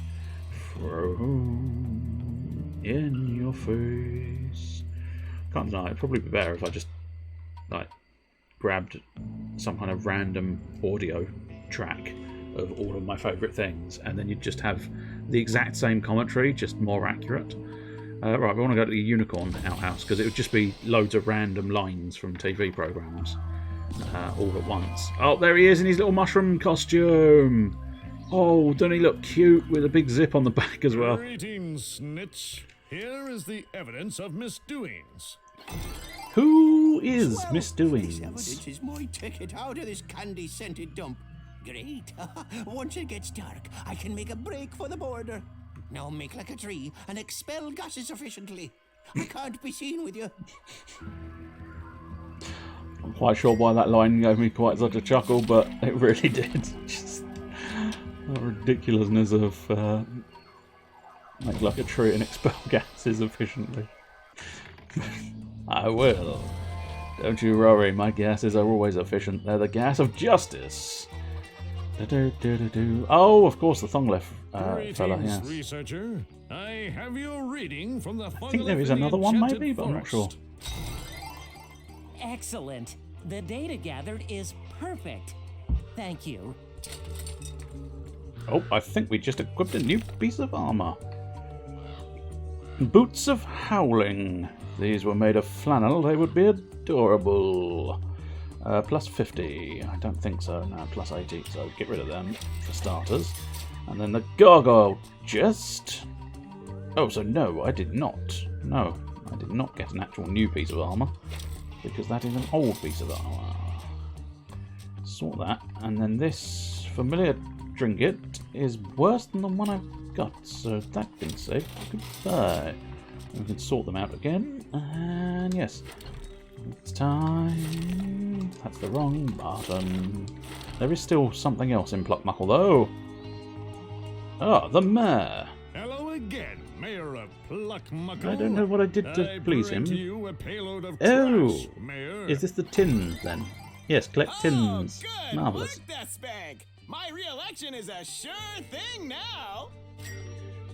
thrown in your face. Can't deny, it'd probably be better if I just like grabbed some kind of random audio track of all of my favourite things, and then you'd just have the exact same commentary, just more accurate. Right, we want to go to the Unicorn Outhouse, because it would just be loads of random lines from TV programmes all at once. Oh, there he is in his little mushroom costume! Oh, doesn't he look cute with a big zip on the back as well? Greetings, Snitch. Here is the evidence of misdoings. Who is Well, Miss This Doings? evidence is my ticket out of this candy-scented dump. Great. Once it gets dark, I can make a break for the border. Now make like a tree and expel gases efficiently. I can't be seen with you. I'm quite sure why that line gave me quite such a chuckle, but it really did. Just the ridiculousness of make like a tree and expel gases efficiently. I will. Don't you worry, my gases are always efficient. They're the gas of justice. Oh, of course, the Thonglef fella, Greetings, yes. researcher. I have your reading from the I think there is another one, maybe, but I'm not sure. Excellent. The data gathered is perfect. Thank you. Oh, I think we just equipped a new piece of armour. Boots of Howling. These were made of flannel. They would be adorable. Plus 50. I don't think so. No, plus 80. So get rid of them for starters. And then the gargoyle chest. Oh, so no, I did not. No, I did not get an actual new piece of armour, because that is an old piece of armour. Sort that. And then this familiar trinket is worse than the one I've got. So that being said, goodbye. We can sort them out again. And yes, it's time. That's the wrong button. There is still something else in Pluckmuckle, though. Ah, the mayor. Hello again, Mayor of luck, Muckle. I don't know what I did to please him. To you a payload of Oh! trash, Mayor. Is this the tins, then? Yes, collect tins. Good Marvellous. work, DeathSpank. My re-election is a sure thing now.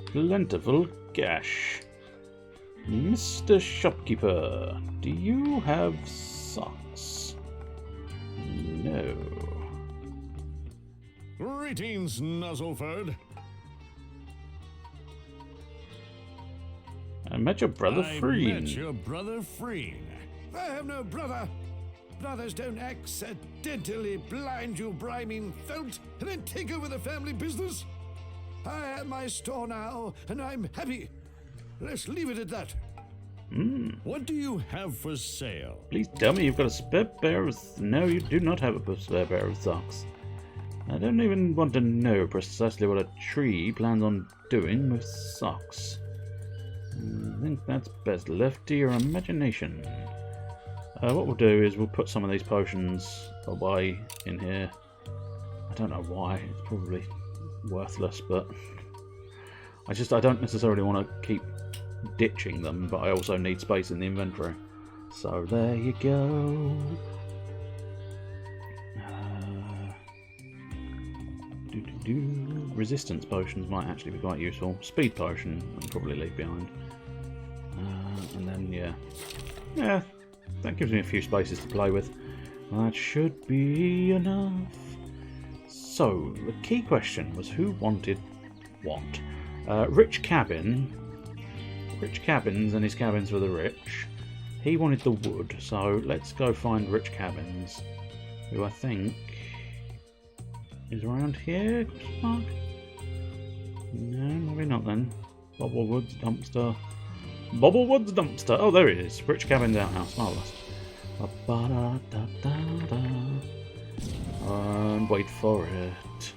Plentiful cash. Mr. Shopkeeper, do you have socks? No. Greetings, Nuzzleford. I met your brother I Freen. met your brother Freen. I have no brother. Brothers don't accidentally blind you, briming felt, and then take over the family business. I have my store now, and I'm happy. Let's leave it at that. What do you have for sale? Please tell me you've got a spare pair of... No, you do not have a spare pair of socks. I don't even want to know precisely what a tree plans on doing with socks. I think that's best left to your imagination. What we'll do is we'll put some of these potions away in here. I don't know why. It's probably worthless, but I don't necessarily want to keep ditching them, but I also need space in the inventory. So there you go. Resistance potions might actually be quite useful. Speed potion I'll probably leave behind. And then yeah, that gives me a few spaces to play with. That should be enough. So the key question was who wanted what? Rich cabins and his cabins for the rich. He wanted the wood, so let's go find Rich Cabins, who I think is around here. Mark? No, maybe not then. Bobblewood's dumpster. Bobblewood's dumpster. Oh, there it is. Rich Cabins outhouse. Marvellous. And wait for it.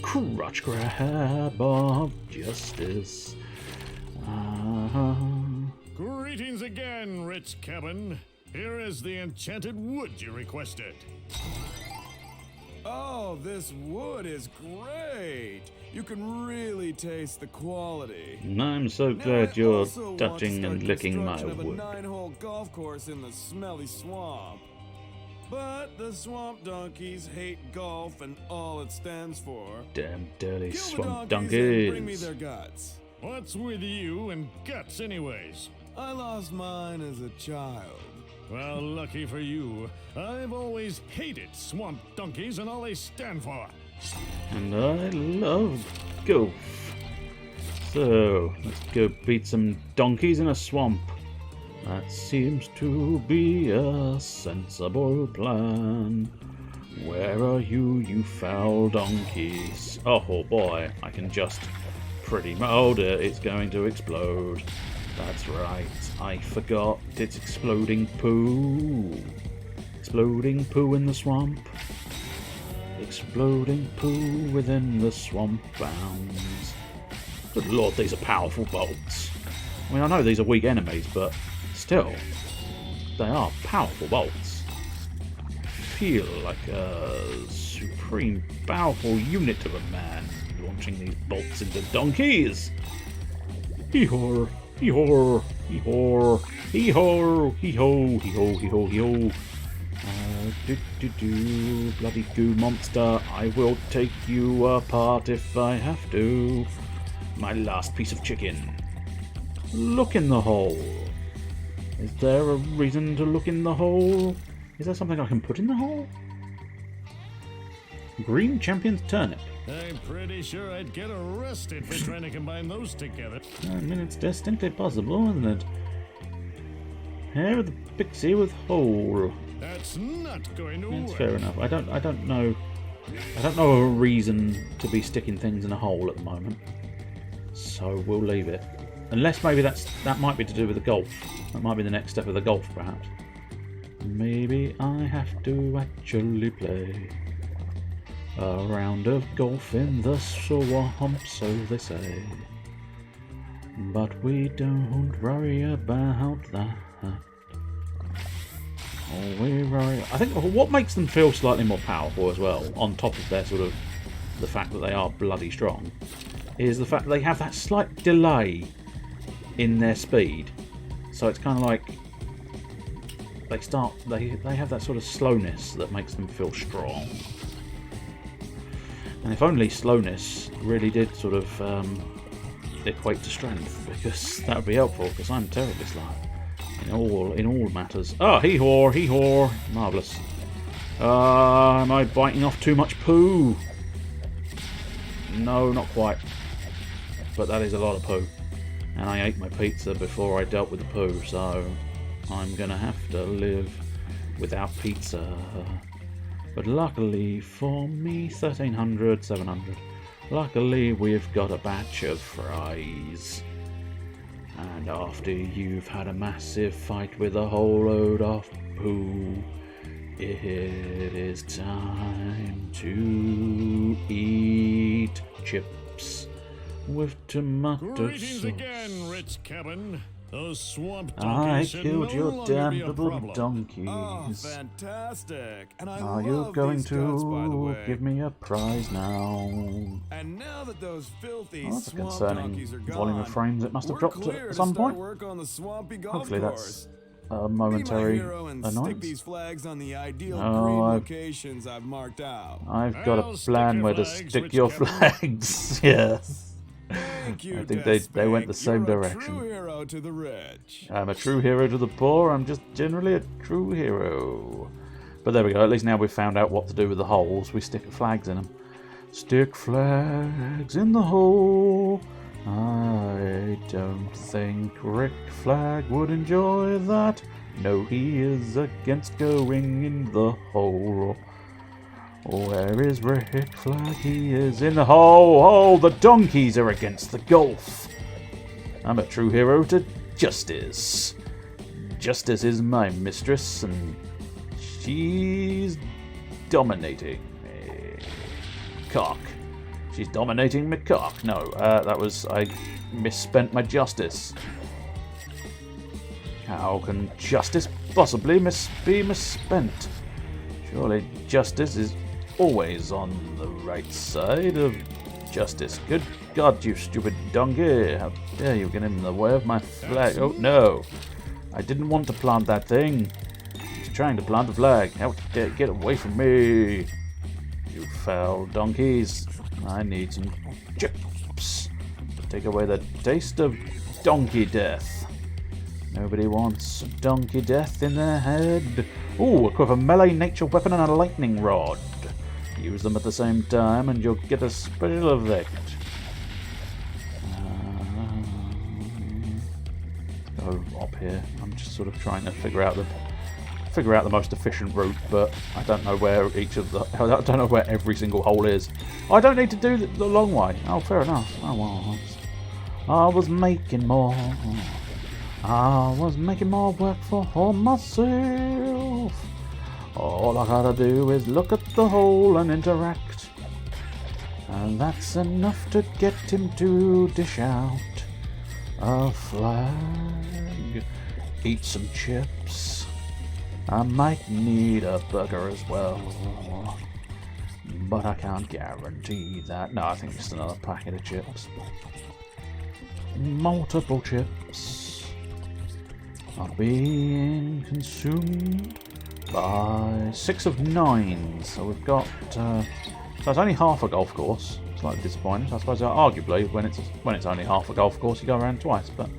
Crotch grab of justice. Greetings again, Rich Cabin. Here is the enchanted wood you requested. Oh, this wood is great. You can really taste the quality. I'm so glad you're touching and licking my of a wood. 9-hole golf course in the smelly swamp. But the swamp donkeys hate golf and all it stands for. Damn dirty Kill the swamp donkeys and bring me donkeys. their guts. What's with you and guts anyways? I lost mine as a child. Well, lucky for you, I've always hated swamp donkeys and all they stand for. And I love golf. So, let's go beat some donkeys in a swamp. That seems to be a sensible plan. Where are you, you foul donkeys? Oh boy, I can just pretty much... Oh dear, it's going to explode. That's right, I forgot. It's exploding poo. Exploding poo in the swamp. Exploding poo within the swamp bounds. Good lord, these are powerful bolts. I mean, I know these are weak enemies, but still, they are powerful bolts. Feel like a supreme powerful unit of a man launching these bolts into donkeys. Hee-haw, hee-haw, hee-haw, hee-haw, hee-haw, hee-haw, hee-haw, hee-haw. Bloody goo monster, I will take you apart if I have to. My last piece of chicken. Look in the hole. Is there a reason to look in the hole? Is there something I can put in the hole? Green Champion's Turnip. I'm pretty sure I'd get arrested for trying to combine those together. I mean, it's distinctly possible, isn't it? Hair of the pixie with hole. That's not going to That's work. fair enough. I don't know a reason to be sticking things in a hole at the moment. So we'll leave it. Unless maybe that might be to do with the golf. That might be the next step of the golf, perhaps. Maybe I have to actually play a round of golf in the swamp, so they say. But we don't worry about that. Oh, we worry. I think what makes them feel slightly more powerful as well, on top of their sort of the fact that they are bloody strong, is the fact that they have that slight delay in their speed. So it's kind of like they have that sort of slowness that makes them feel strong. And if only slowness really did sort of equate to strength, because that would be helpful, because I'm terribly slow in all matters. Ah, hee-haw, marvellous. Am I biting off too much poo? No, not quite. But that is a lot of poo. And I ate my pizza before I dealt with the poo, so I'm gonna have to live without pizza. But luckily for me, 1300, 700. Luckily we've got a batch of fries. And after you've had a massive fight with a whole load of poo, it is time to eat chips with tomato Greetings sauce. again, Rich Cabin. Those swamp I donkeys should killed no your longer damn be a little problem. donkeys. Oh, fantastic! And I Are you love going these guts, by the to way. give me a prize now? And now that those filthy Oh, that's a swamp concerning donkeys are gone, volume of frames. It must have we're dropped clear at to some start point. work on the swampy golf Hopefully course. that's a Be my momentary hero and stick annoyance. these flags on the ideal Oh, green I've- locations I've marked out. I've got I'll a stick plan your where to flags, stick Rich your Cabin. flags. Yes. Thank you, I think they went the DeathSpank. same You're direction. A true hero to the rich. I'm a true hero to the poor. I'm just generally a true hero. But there we go. At least now we've found out what to do with the holes. We stick flags in them. Stick flags in the hole. I don't think Rick Flag would enjoy that. No, he is against going in the hole. Where is Rick Flag? He is in the hole. Oh, the donkeys are against the golf. I'm a true hero to Justice. Justice is my mistress, and she's dominating me. Cock. She's dominating me cock. No, I misspent my justice. How can justice possibly be misspent? Surely justice is always on the right side of justice. Good God, you stupid donkey. How dare you get in the way of my flag? Oh, no. I didn't want to plant that thing. I was trying to plant the flag. How dare get away from me. You foul donkeys. I need some chips to take away the taste of donkey death. Nobody wants donkey death in their head. Ooh, equip a melee nature weapon and a lightning rod. Use them at the same time and you'll get a special effect. Go up here. I'm just sort of trying to figure out the most efficient route, but I don't know where I don't know where every single hole is. I don't need to do the long way. Oh, fair enough. I was making more work for myself. All I gotta do is look at the hole and interact. And that's enough to get him to dish out a flag. Eat some chips. I might need a burger as well. But I can't guarantee that. No, I think just another packet of chips. Multiple chips are being consumed by 6 of 9. So we've got so it's only half a golf course. Slightly disappointed. I suppose arguably when it's only half a golf course you go around twice, but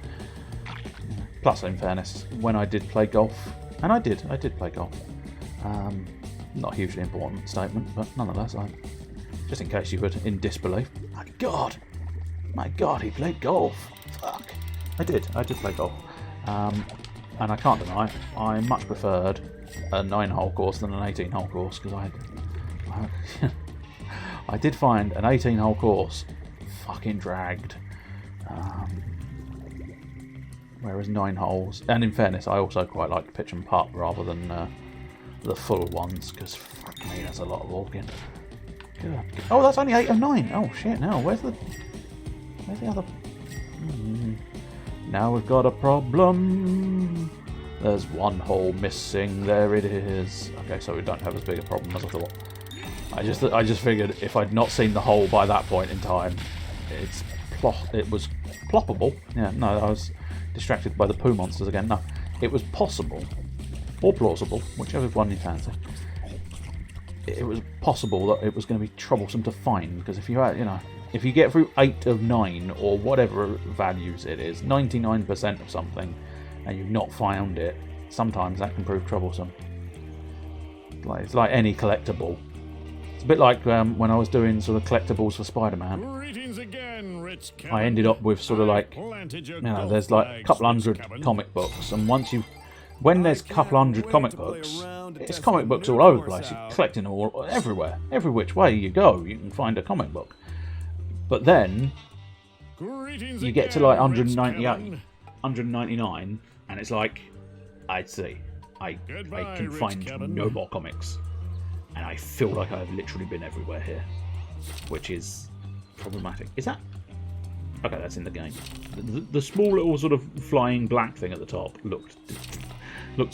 plus in fairness, when I did play golf, and I did play golf. Not a hugely important statement, but nonetheless, just in case you were in disbelief. My God, he played golf. Fuck. I did play golf. And I can't deny, I much preferred a 9-hole course than an 18-hole course, because I did find an 18-hole course fucking dragged. Whereas 9 holes, and in fairness, I also quite like pitch and putt rather than the full ones, because fuck me, that's a lot of walking. Good. Oh, that's only 8 of 9. Oh shit! No, where's the other? Now we've got a problem. There's 1 hole missing. There it is. Okay, so we don't have as big a problem as I thought. I just figured if I'd not seen the hole by that point in time, it was ploppable. Yeah, no, distracted by the poo monsters again. No, it was possible, or plausible, whichever one you fancy. It was possible that it was going to be troublesome to find, because if you had, if you get through 8 of 9 or whatever values it is, 99% of something, and you've not found it, sometimes that can prove troublesome. It's like any collectible. It's a bit like when I was doing sort of collectibles for Spider-Man. I ended up with sort of like, there's like a couple hundred comic books, and when there's a couple hundred comic books, it's comic books all over the place. You're collecting them all everywhere. Every which way you go, you can find a comic book. But then you get to like 198, 199, and it's like, I can find no more comics. And I feel like I've literally been everywhere here, which is problematic. Is that... Okay, that's in the game. The small little sort of flying black thing at the top looked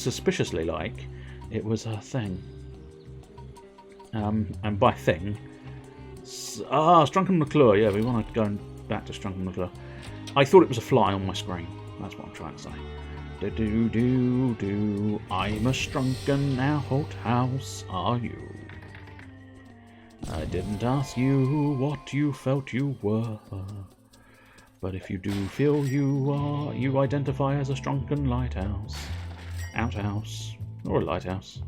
suspiciously like it was a thing. And by thing... Strunken McClure. Yeah, we want to go back to Strunken McClure. I thought it was a fly on my screen. That's what I'm trying to say. Do-do-do-do. I'm a Strunken outhouse, are you? I didn't ask you what you felt you were. But if you do feel you are, you identify as a Strunken lighthouse. Outhouse. Or a lighthouse.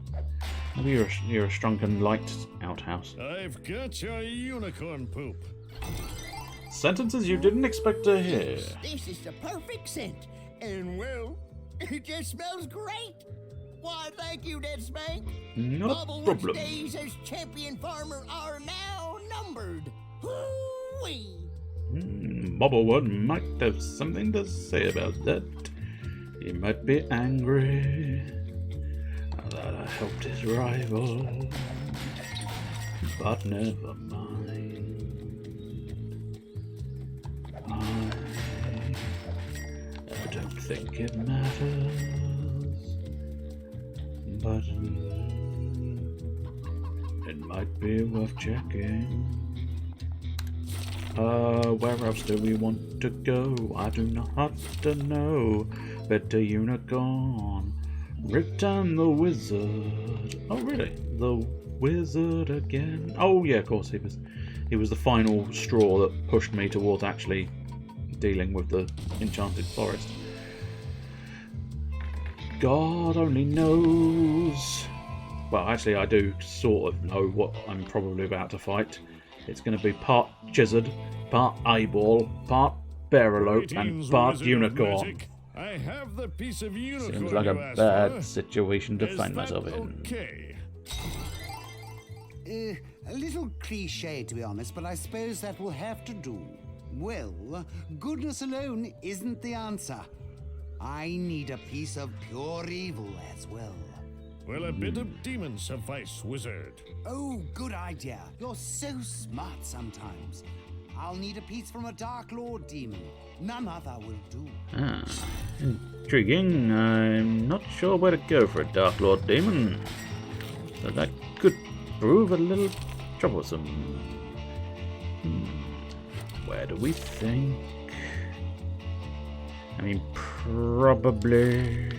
Maybe you're a Strunken light outhouse. I've got your unicorn poop. Sentences you didn't expect to hear. This is the perfect scent. And well, it just smells great. Why, thank you, DeathSpank. Not a problem. Days as champion farmer are now numbered. Hoo-wee. Bobblewood might have something to say about that. He might be angry that I helped his rival, but never mind. I don't think it matters, but it might be worth checking. Where else do we want to go? I do not have to know. Better unicorn. Return the wizard. Oh really? The wizard again? Oh yeah, of course he was the final straw that pushed me towards actually dealing with the enchanted forest. God only knows. Well, actually I do sort of know what I'm probably about to fight. It's going to be part Gizzard, part eyeball, part Barrelope, and part unicorn. I have the piece of unicorn. Seems like a bad situation to find myself in. Okay? A little cliche, to be honest, but I suppose that will have to do. Well, goodness alone isn't the answer. I need a piece of pure evil as well. Well, a bit of demon suffice, wizard. Oh, good idea. You're so smart sometimes. I'll need a piece from a Dark Lord demon. None other will do. Ah, intriguing. I'm not sure where to go for a Dark Lord demon. So that could prove a little troublesome. Where do we think? I mean, probably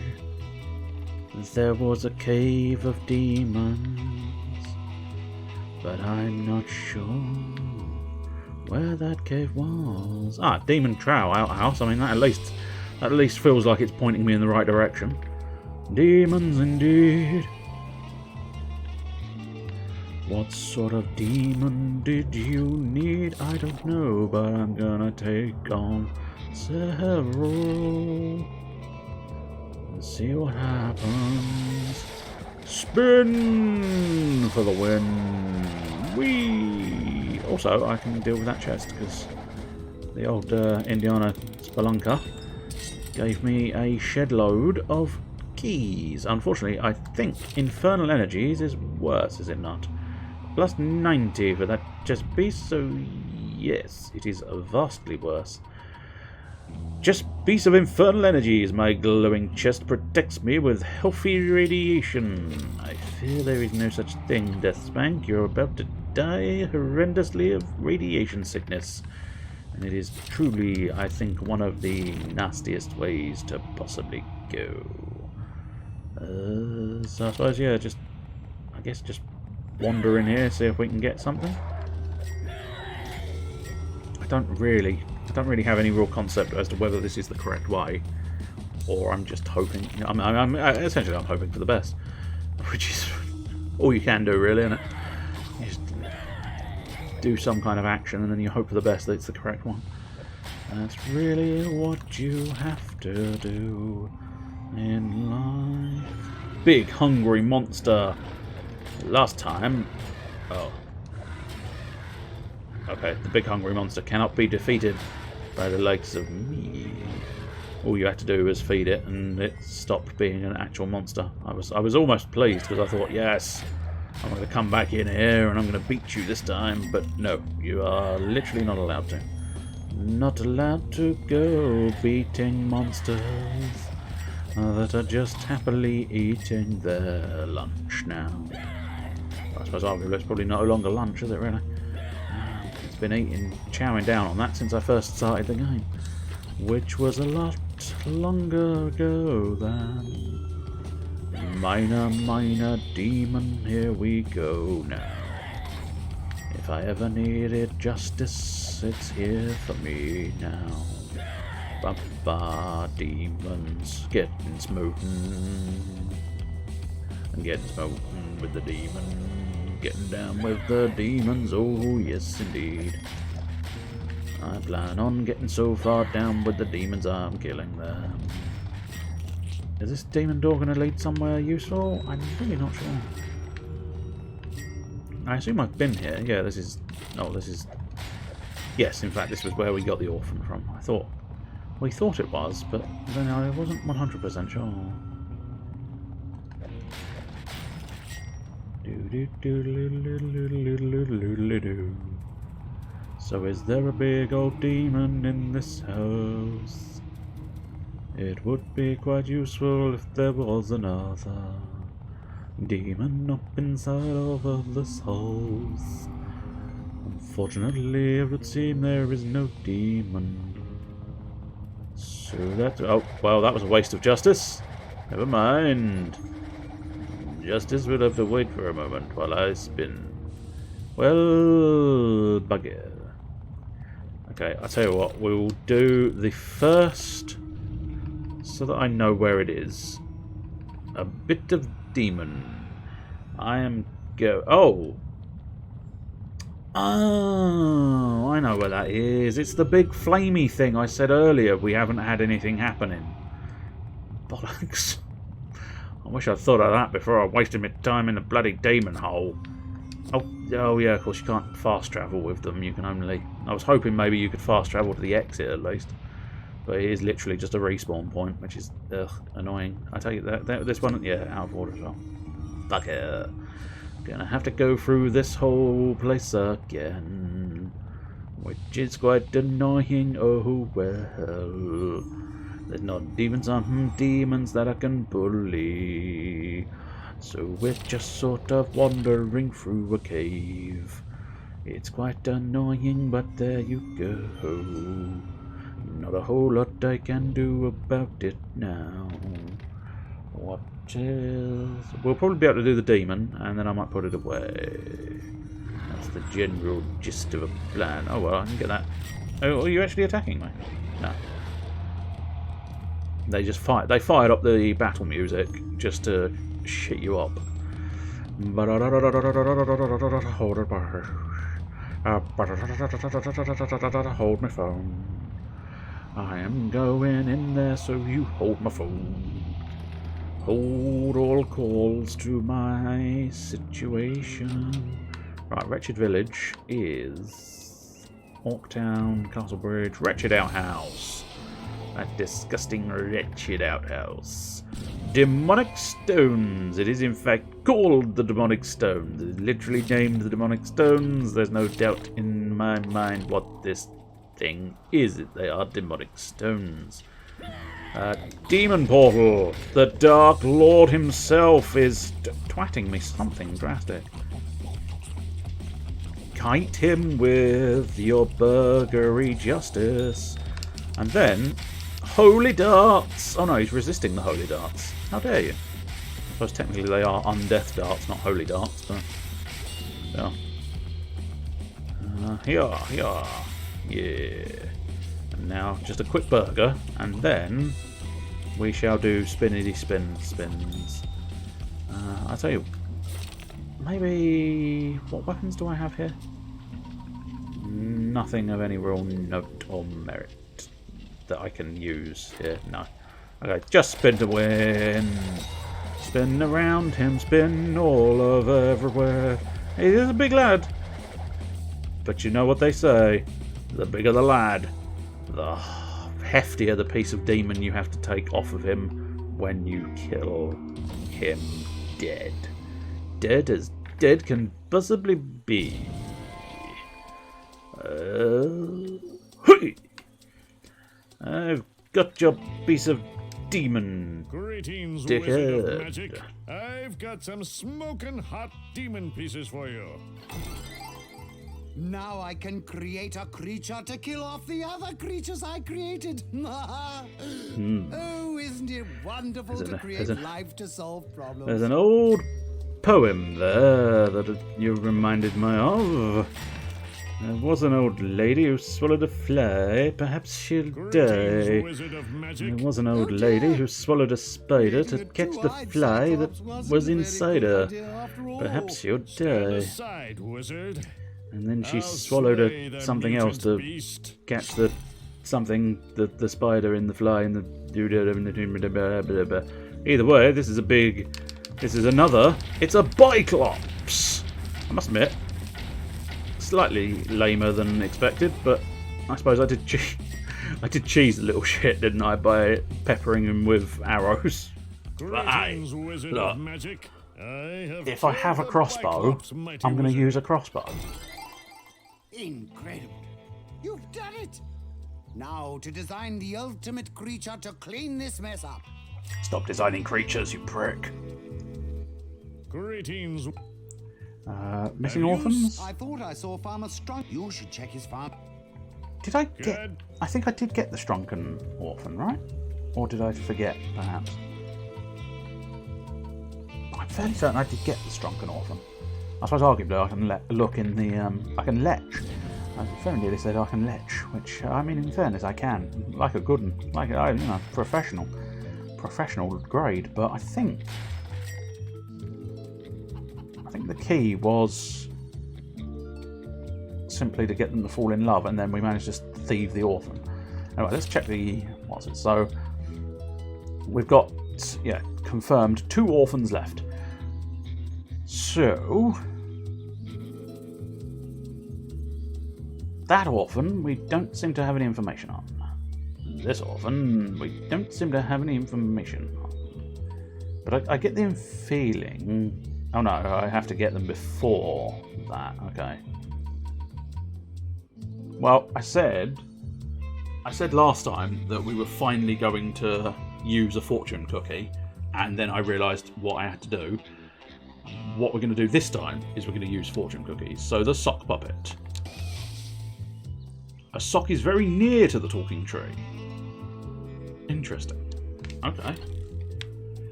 there was a cave of demons, but I'm not sure where that cave was. Ah, Demon Trow outhouse. I mean, that at least feels like it's pointing me in the right direction. Demons indeed. What sort of demon did you need? I don't know, but I'm gonna take on several. Let's see what happens. Spin for the win. Whee! Also, I can deal with that chest because the old Indiana Spelunker gave me a shed load of keys. Unfortunately, I think Infernal Energies is worse, is it not? Plus 90 for that chest piece, so yes, it is vastly worse. Just piece of infernal energies. My glowing chest protects me with healthy radiation. I fear there is no such thing, DeathSpank. You're about to die horrendously of radiation sickness. And it is truly, I think, one of the nastiest ways to possibly go. So I suppose, yeah, just wander in here, see if we can get something. I don't really have any real concept as to whether this is the correct way, or I'm just hoping. Essentially, I'm hoping for the best, which is all you can do, really, isn't it? You just do some kind of action, and then you hope for the best that it's the correct one. That's really what you have to do in life. Big hungry monster. Last time... Oh. Okay, the big hungry monster cannot be defeated by the likes of me. All you had to do was feed it and it stopped being an actual monster. I was almost pleased because I thought, yes, I'm going to come back in here and I'm going to beat you this time. But no, you are literally not allowed to. Not allowed to go beating monsters that are just happily eating their lunch now. I suppose arguably it's probably no longer lunch, is it really? It's been chowing down on that since I first started the game, which was a lot longer ago than minor demon. Here we go now. If I ever needed justice, it's here for me now. Ba demons getting smoten. Getting smoten with the demon. Getting down with the demons, oh yes indeed. I plan on getting so far down with the demons I'm killing them. Is this demon door going to lead somewhere useful? I'm really not sure. I assume I've been here. Yeah, this is... Oh, this is... Yes, in fact, this was where we got the orphan from. We thought it was, but then I wasn't 100% sure. So is there a big old demon in this house? It would be quite useful if there was another demon up inside of this house. Unfortunately, it would seem there is no demon. So that... Oh, well, that was a waste of justice. Never mind. Justice will have to wait for a moment while I spin. Well, bugger. Okay, I'll tell you what. We'll do the first, so that I know where it is. A bit of demon. I am go... Oh! Oh, I know where that is. It's the big flamey thing I said earlier. We haven't had anything happening. Bollocks. I wish I'd thought of that before I wasted my time in the bloody demon hole. Oh yeah, of course you can't fast travel with them. You can only... I was hoping maybe you could fast travel to the exit at least. But it is literally just a respawn point, which is annoying. I tell you that this one, yeah, out of order as well. Bugger. Gonna have to go through this whole place again, which is quite annoying. Oh well. There's not even some demons that I can bully. So we're just sort of wandering through a cave. It's quite annoying, but there you go. Not a whole lot I can do about it now. What else? We'll probably be able to do the demon, and then I might put it away. That's the general gist of a plan. Oh well, I can get that. Oh, are you actually attacking me? No. They just fired. They fired up the battle music just to shit you up. Hold my phone. I am going in there, so you hold my phone. Hold all calls to my situation. Right, Wretched Village is Orktown, Castlebridge, Wretched Outhouse. That disgusting wretched outhouse. Demonic Stones. It is in fact called the Demonic Stones. It is literally named the Demonic Stones. There's no doubt in my mind what this thing is. They are Demonic Stones. Demon Portal. The Dark Lord himself is twatting me something drastic. kite him with your burgery justice. And then, holy darts! Oh no, he's resisting the holy darts. How dare you? I suppose technically they are undeath darts, not holy darts, but yeah. Here. Yeah. And now just a quick burger, and then we shall do spinny spins. I tell you, maybe what weapons do I have here? Nothing of any real note or merit that I can use here. No. Okay, just spin to win. Spin around him, spin all over everywhere. He is a big lad. But you know what they say, the bigger the lad, the heftier the piece of demon you have to take off of him when you kill him dead. Dead as dead can possibly be. I've got your piece of demon. Greetings, dickhead. Wizard of Magic. I've got some smoking hot demon pieces for you. Now I can create a creature to kill off the other creatures I created. Oh, isn't it wonderful to create life to solve problems? There's an old poem there that you reminded me of. There was an old lady who swallowed a fly. Perhaps she'll die. There was an old lady who swallowed a spider to catch the fly that was inside her. Perhaps she'll die. And then she swallowed something else to catch the spider in the fly in the. Either way, this is another. It's a Biclops. I must admit, slightly lamer than expected, but I suppose I did cheese the little shit, didn't I, by peppering him with arrows. But hey, look, if I have a crossbow, I'm going to use a crossbow. Incredible. You've done it. Now to design the ultimate creature to clean this mess up. Stop designing creatures, you prick. Greetings. Missing orphans? I thought I saw Farmer Strunk. You should check his farm. Did I get... I think I did get the Strunken orphan, right? Or did I forget, perhaps? I'm fairly certain I did get the Strunken orphan. I suppose arguably I can look in the... I can lech. I very nearly said I can lech, which, I mean, in fairness, I can. Like a good one. Like, professional. Professional grade, but I think the key was simply to get them to fall in love, and then we managed to thieve the orphan. Anyway, let's check the... what's it? So, we've got, yeah, confirmed 2 orphans left. So, that orphan we don't seem to have any information on. This orphan we don't seem to have any information on. But I get the feeling... Oh no, I have to get them before that. Okay. Well, I said last time that we were finally going to use a fortune cookie, and then I realised what I had to do. What we're going to do this time is we're going to use fortune cookies. So the sock puppet. A sock is very near to the talking tree. Interesting. Okay.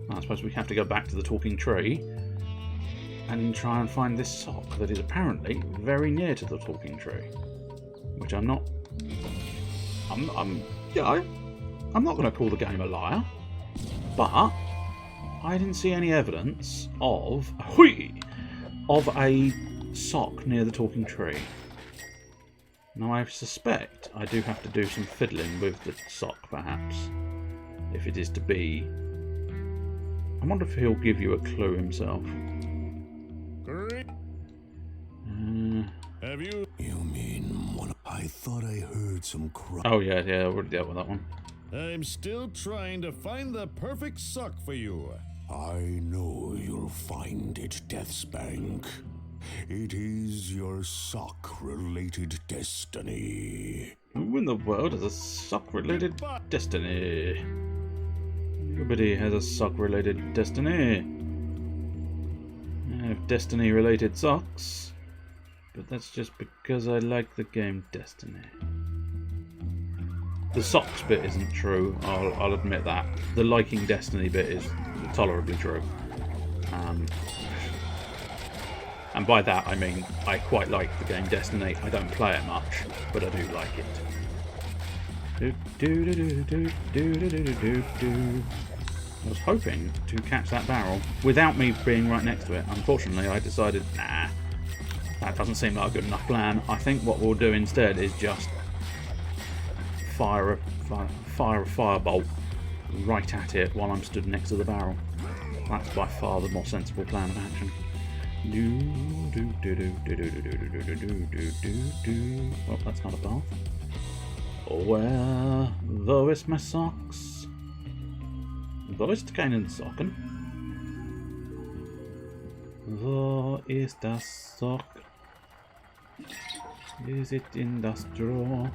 Well, I suppose we have to go back to the talking tree and try and find this sock that is apparently very near to the talking tree. Which I'm not... I'm not going to call the game a liar. But I didn't see any evidence of a sock near the talking tree. Now I suspect I do have to do some fiddling with the sock, perhaps. If it is to be... I wonder if he'll give you a clue himself. Have you... You mean one... I thought I heard some cry... Oh yeah, I already dealt with that one. I'm still trying to find the perfect sock for you. I know you'll find it, DeathSpank. It is your sock-related destiny. Who in the world has a sock-related destiny? Nobody has a sock-related destiny. I have destiny-related socks. but that's just because I like the game Destiny. The socks bit isn't true, I'll admit that. The liking Destiny bit is tolerably true. And by that I mean I quite like the game Destiny. I don't play it much, but I do like it. I was hoping to catch that barrel without me being right next to it. Unfortunately, I decided, nah, that doesn't seem like a good enough plan. I think what we'll do instead is just fire a firebolt right at it while I'm stood next to the barrel. That's by far the more sensible plan of action. Oh, that's not a path. Where though is my socks? Wo ist keinen Socken? Wo ist das Sock? Is it in das drawer?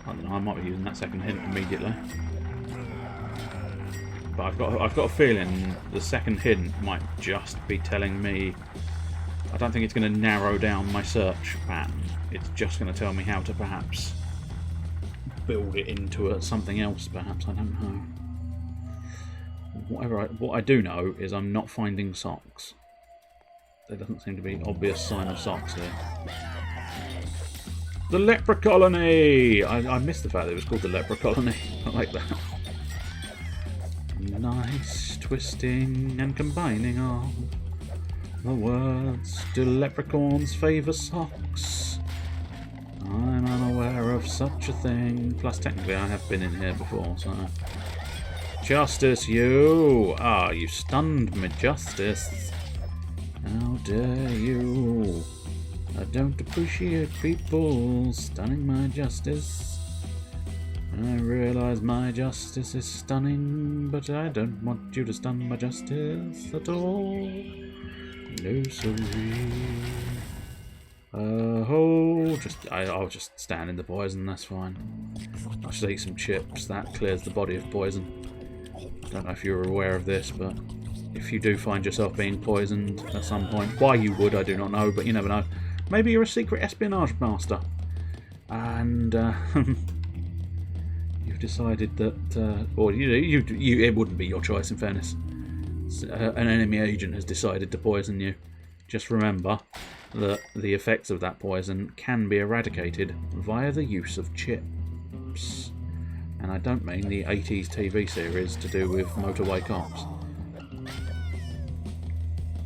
I don't know, I might be using that second hint immediately. But I've got a feeling the second hint might just be telling me. I don't think it's going to narrow down my search pattern. It's just going to tell me how to perhaps build it into something else. Perhaps, I don't know. What I do know is I'm not finding socks. There doesn't seem to be an obvious sign of socks here. The leper colony. I missed the fact that it was called the leper colony. I like that. Nice twisting and combining of the words. Do leprechauns favour socks? I'm unaware of such a thing. Plus, technically, I have been in here before, so. Justice, you! Ah, you stunned me, Justice. How dare you? I don't appreciate people stunning my justice. I realise my justice is stunning, but I don't want you to stun my justice at all. No, sorry. I'll just stand in the poison, that's fine. I should eat some chips, that clears the body of poison. I don't know if you're aware of this, but if you do find yourself being poisoned at some point, why you would, I do not know, but you never know. Maybe you're a secret espionage master, and you've decided that, or it wouldn't be your choice, in fairness. An enemy agent has decided to poison you. Just remember that the effects of that poison can be eradicated via the use of chips. And I don't mean the 80s TV series to do with motorway cops.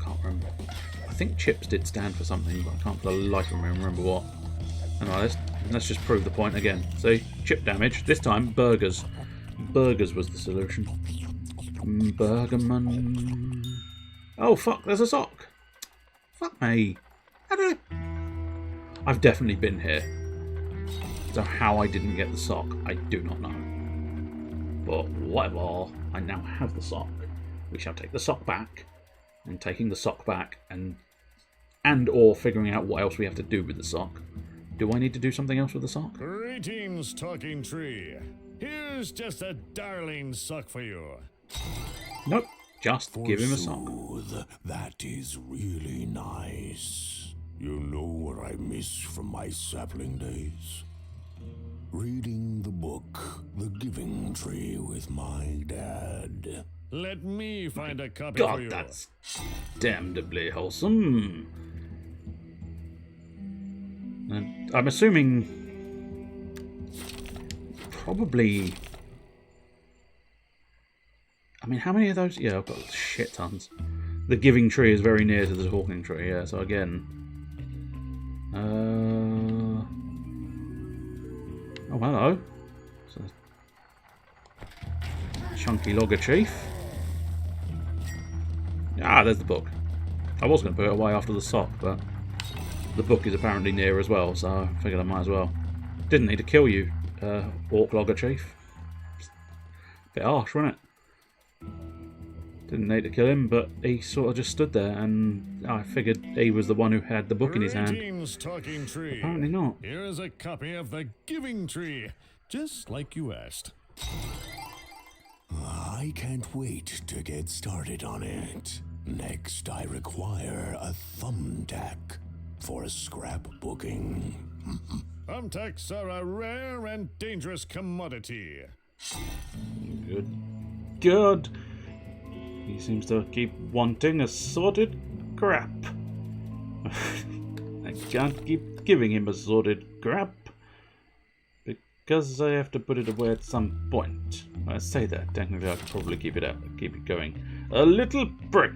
Can't remember. I think chips did stand for something, but I can't for the life of me remember what. Anyway, let's just prove the point again. See? Chip damage. This time, burgers. Burgers was the solution. Burgerman. Oh, fuck, there's a sock. Fuck me. How did I've definitely been here. So how I didn't get the sock, I do not know. But whatever, I now have the sock. We shall take the sock back. And taking the sock back and or figuring out what else we have to do with the sock. Do I need to do something else with the sock? Greetings, talking tree. Here's just a darling sock for you. Nope, just give him a sock. That is really nice. You know what I miss from my sapling days? Reading the book, The Giving Tree, with my dad. Let me find a copy for you. God, that's damnably wholesome. And I'm assuming probably. I mean, how many of those? Yeah, I've got shit tons. The Giving Tree is very near to the Talking Tree, yeah, so again. Oh, hello. So, chunky logger chief. Ah, there's the book. I was going to put it away after the sock, but the book is apparently near as well, so I figured I might as well. Didn't need to kill you, orc logger chief. Bit harsh, wasn't it? Didn't need to kill him, but he sort of just stood there, and I figured he was the one who had the book in his hand. Talking tree. Apparently not. Here is a copy of The Giving Tree, just like you asked. I can't wait to get started on it. Next, I require a thumbtack for scrapbooking. Thumbtacks are a rare and dangerous commodity. Good. Good. He seems to keep wanting assorted crap. I can't keep giving him assorted crap because I have to put it away at some point. I say that technically I could probably keep it going. A little prick.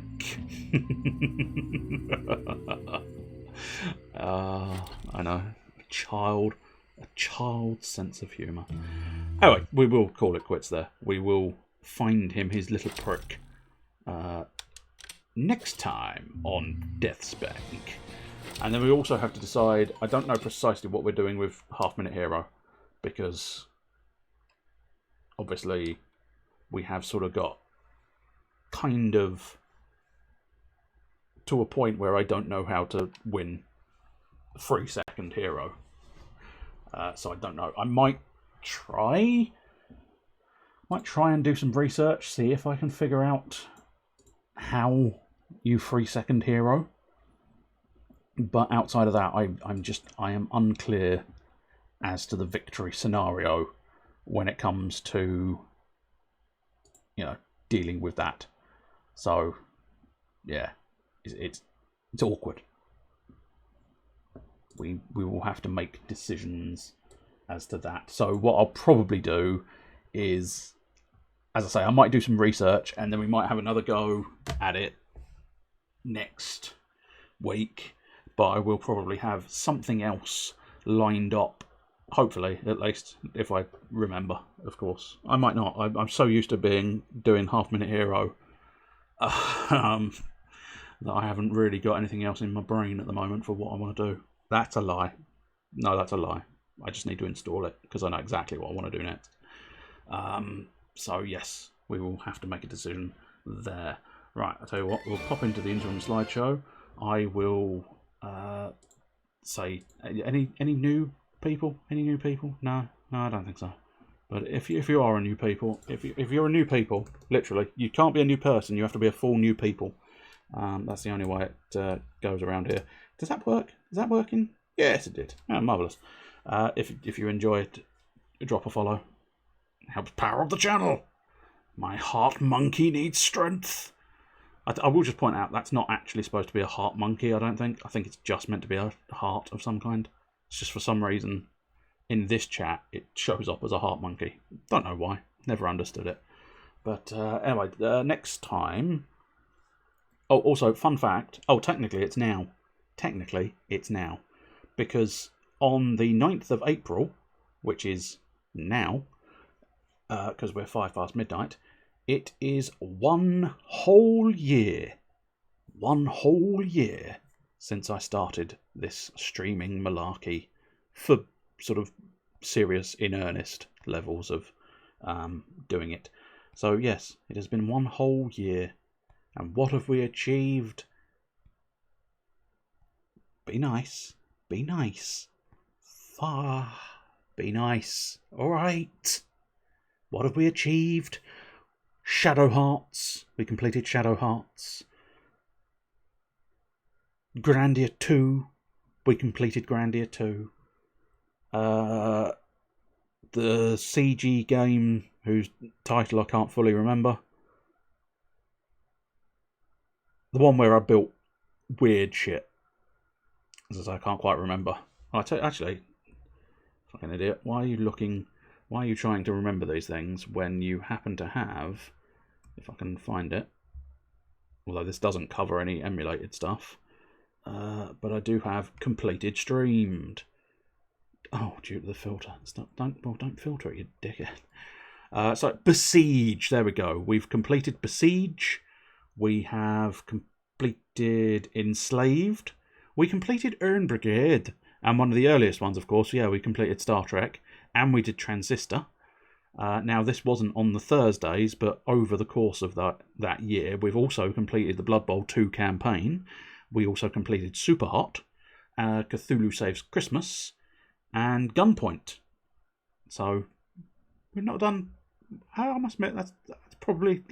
I know, a child's sense of humour. Anyway, we will call it quits there. We will find him his little prick next time on DeathSpank. And then we also have to decide, I don't know precisely what we're doing with Half Minute Hero, because obviously we have sort of got kind of to a point where I don't know how to win 3-second hero. So I don't know. I might try and do some research, see if I can figure out how you 3-second hero. But outside of that, I am unclear as to the victory scenario when it comes to, you know, dealing with that. So yeah, it's awkward. We will have to make decisions as to that. So what I'll probably do is, as I say, I might do some research and then we might have another go at it next week. But I will probably have something else lined up, hopefully, at least, if I remember, of course. I might not. I'm so used to doing Half Minute Hero that I haven't really got anything else in my brain at the moment for what I want to do. That's a lie. No, that's a lie. I just need to install it because I know exactly what I want to do next. So yes, we will have to make a decision there. Right, I'll tell you what, we'll pop into the interim slideshow. I will say, any new people? Any new people? No, I don't think so. But if you are a new people, if you're a new people, literally, you can't be a new person. You have to be a full new people. That's the only way it goes around here. Does that work? Is that working? Yes, it did. Oh, marvelous. If you enjoy it, drop a follow. It helps power up the channel. My heart monkey needs strength. I will just point out that's not actually supposed to be a heart monkey, I don't think. I think it's just meant to be a heart of some kind. It's just for some reason in this chat it shows up as a heart monkey. Don't know why. Never understood it. But anyway, next time... Oh, also, fun fact. Oh, technically it's now. Technically it's now. Because on the 9th of April, which is now, because we're 5 past midnight, it is 1 whole year since I started this streaming malarkey for sort of serious, in earnest levels of doing it. So yes, it has been 1 whole year. And what have we achieved? Be nice. Be nice. Be nice. Alright. What have we achieved? Shadow Hearts. We completed Shadow Hearts. Grandia 2. We completed Grandia 2. The CG game whose title I can't fully remember. The one where I built weird shit. As I can't quite remember. Actually, fucking idiot. Why are you trying to remember these things when you happen to have, if I can find it, although this doesn't cover any emulated stuff, but I do have completed streamed. Oh, due to the filter. Don't filter it, you dickhead. So, Besiege. There we go. We've completed Besiege. We have completed Enslaved. We completed Urn Brigade. And one of the earliest ones, of course, yeah, we completed Star Trek. And we did Transistor. Now, this wasn't on the Thursdays, but over the course of that year, we've also completed the Blood Bowl 2 campaign. We also completed Superhot, Cthulhu Saves Christmas, and Gunpoint. So, we've not done... I must admit, that's probably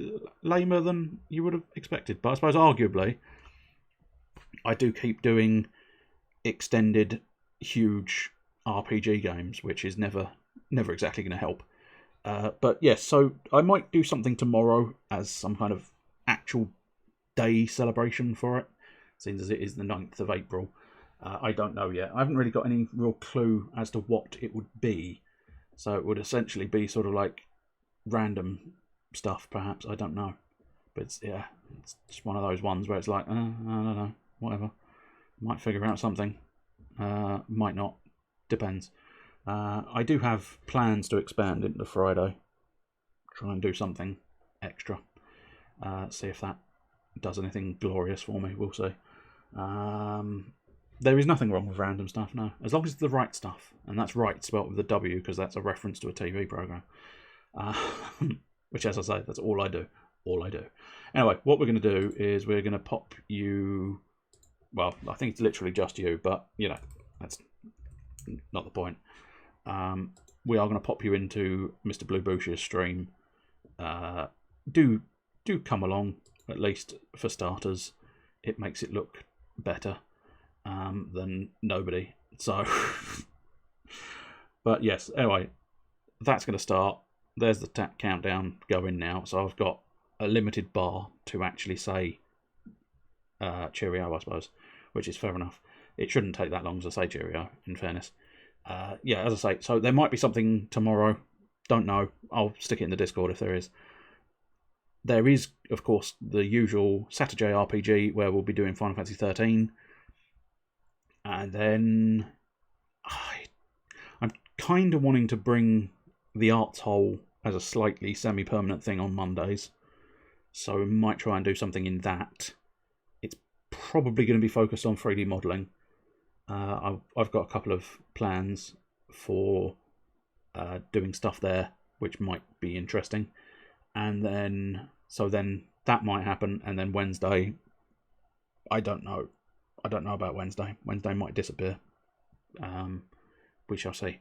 lamer than you would have expected. But I suppose arguably, I do keep doing extended, huge RPG games, which is never exactly going to help. But yes, so I might do something tomorrow as some kind of actual day celebration for it, since as it is the 9th of April. I don't know yet. I haven't really got any real clue as to what it would be. So it would essentially be sort of like random stuff, perhaps. I don't know. But it's just one of those ones where it's like, I don't know, whatever. Might figure out something. Might not. Depends. I do have plans to expand into Friday. Try and do something extra. See if that does anything glorious for me. We'll see. There is nothing wrong with random stuff, no. As long as it's the right stuff. And that's right spelt with a W, because that's a reference to a TV programme. Which, as I say, that's all I do. All I do. Anyway, what we're going to do is we're going to pop you... Well, I think it's literally just you, but, you know, that's not the point. We are going to pop you into Mr. Blue Bush's stream. Do come along, at least for starters. It makes it look better than nobody. So, but yes, anyway, that's going to start. There's the countdown going now. So I've got a limited bar to actually say cheerio, I suppose, which is fair enough. It shouldn't take that long to say cheerio, in fairness. Yeah, as I say, so there might be something tomorrow. Don't know. I'll stick it in the Discord if there is. There is, of course, the usual Saturday RPG where we'll be doing Final Fantasy 13. And then I'm kind of wanting to bring the Arts Hole as a slightly semi-permanent thing on Mondays. So we might try and do something in that. It's probably going to be focused on 3D modelling. I've got a couple of plans for doing stuff there, which might be interesting. And then, so then that might happen. And then Wednesday, I don't know. I don't know about Wednesday. Wednesday might disappear. We shall see.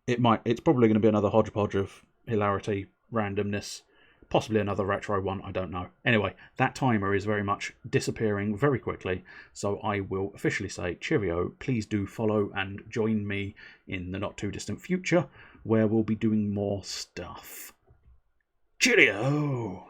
It's probably going to be another hodgepodge of hilarity, randomness, possibly another retro one, I don't know. Anyway, that timer is very much disappearing very quickly, so I will officially say cheerio. Please do follow and join me in the not too distant future, where we'll be doing more stuff. Cheerio!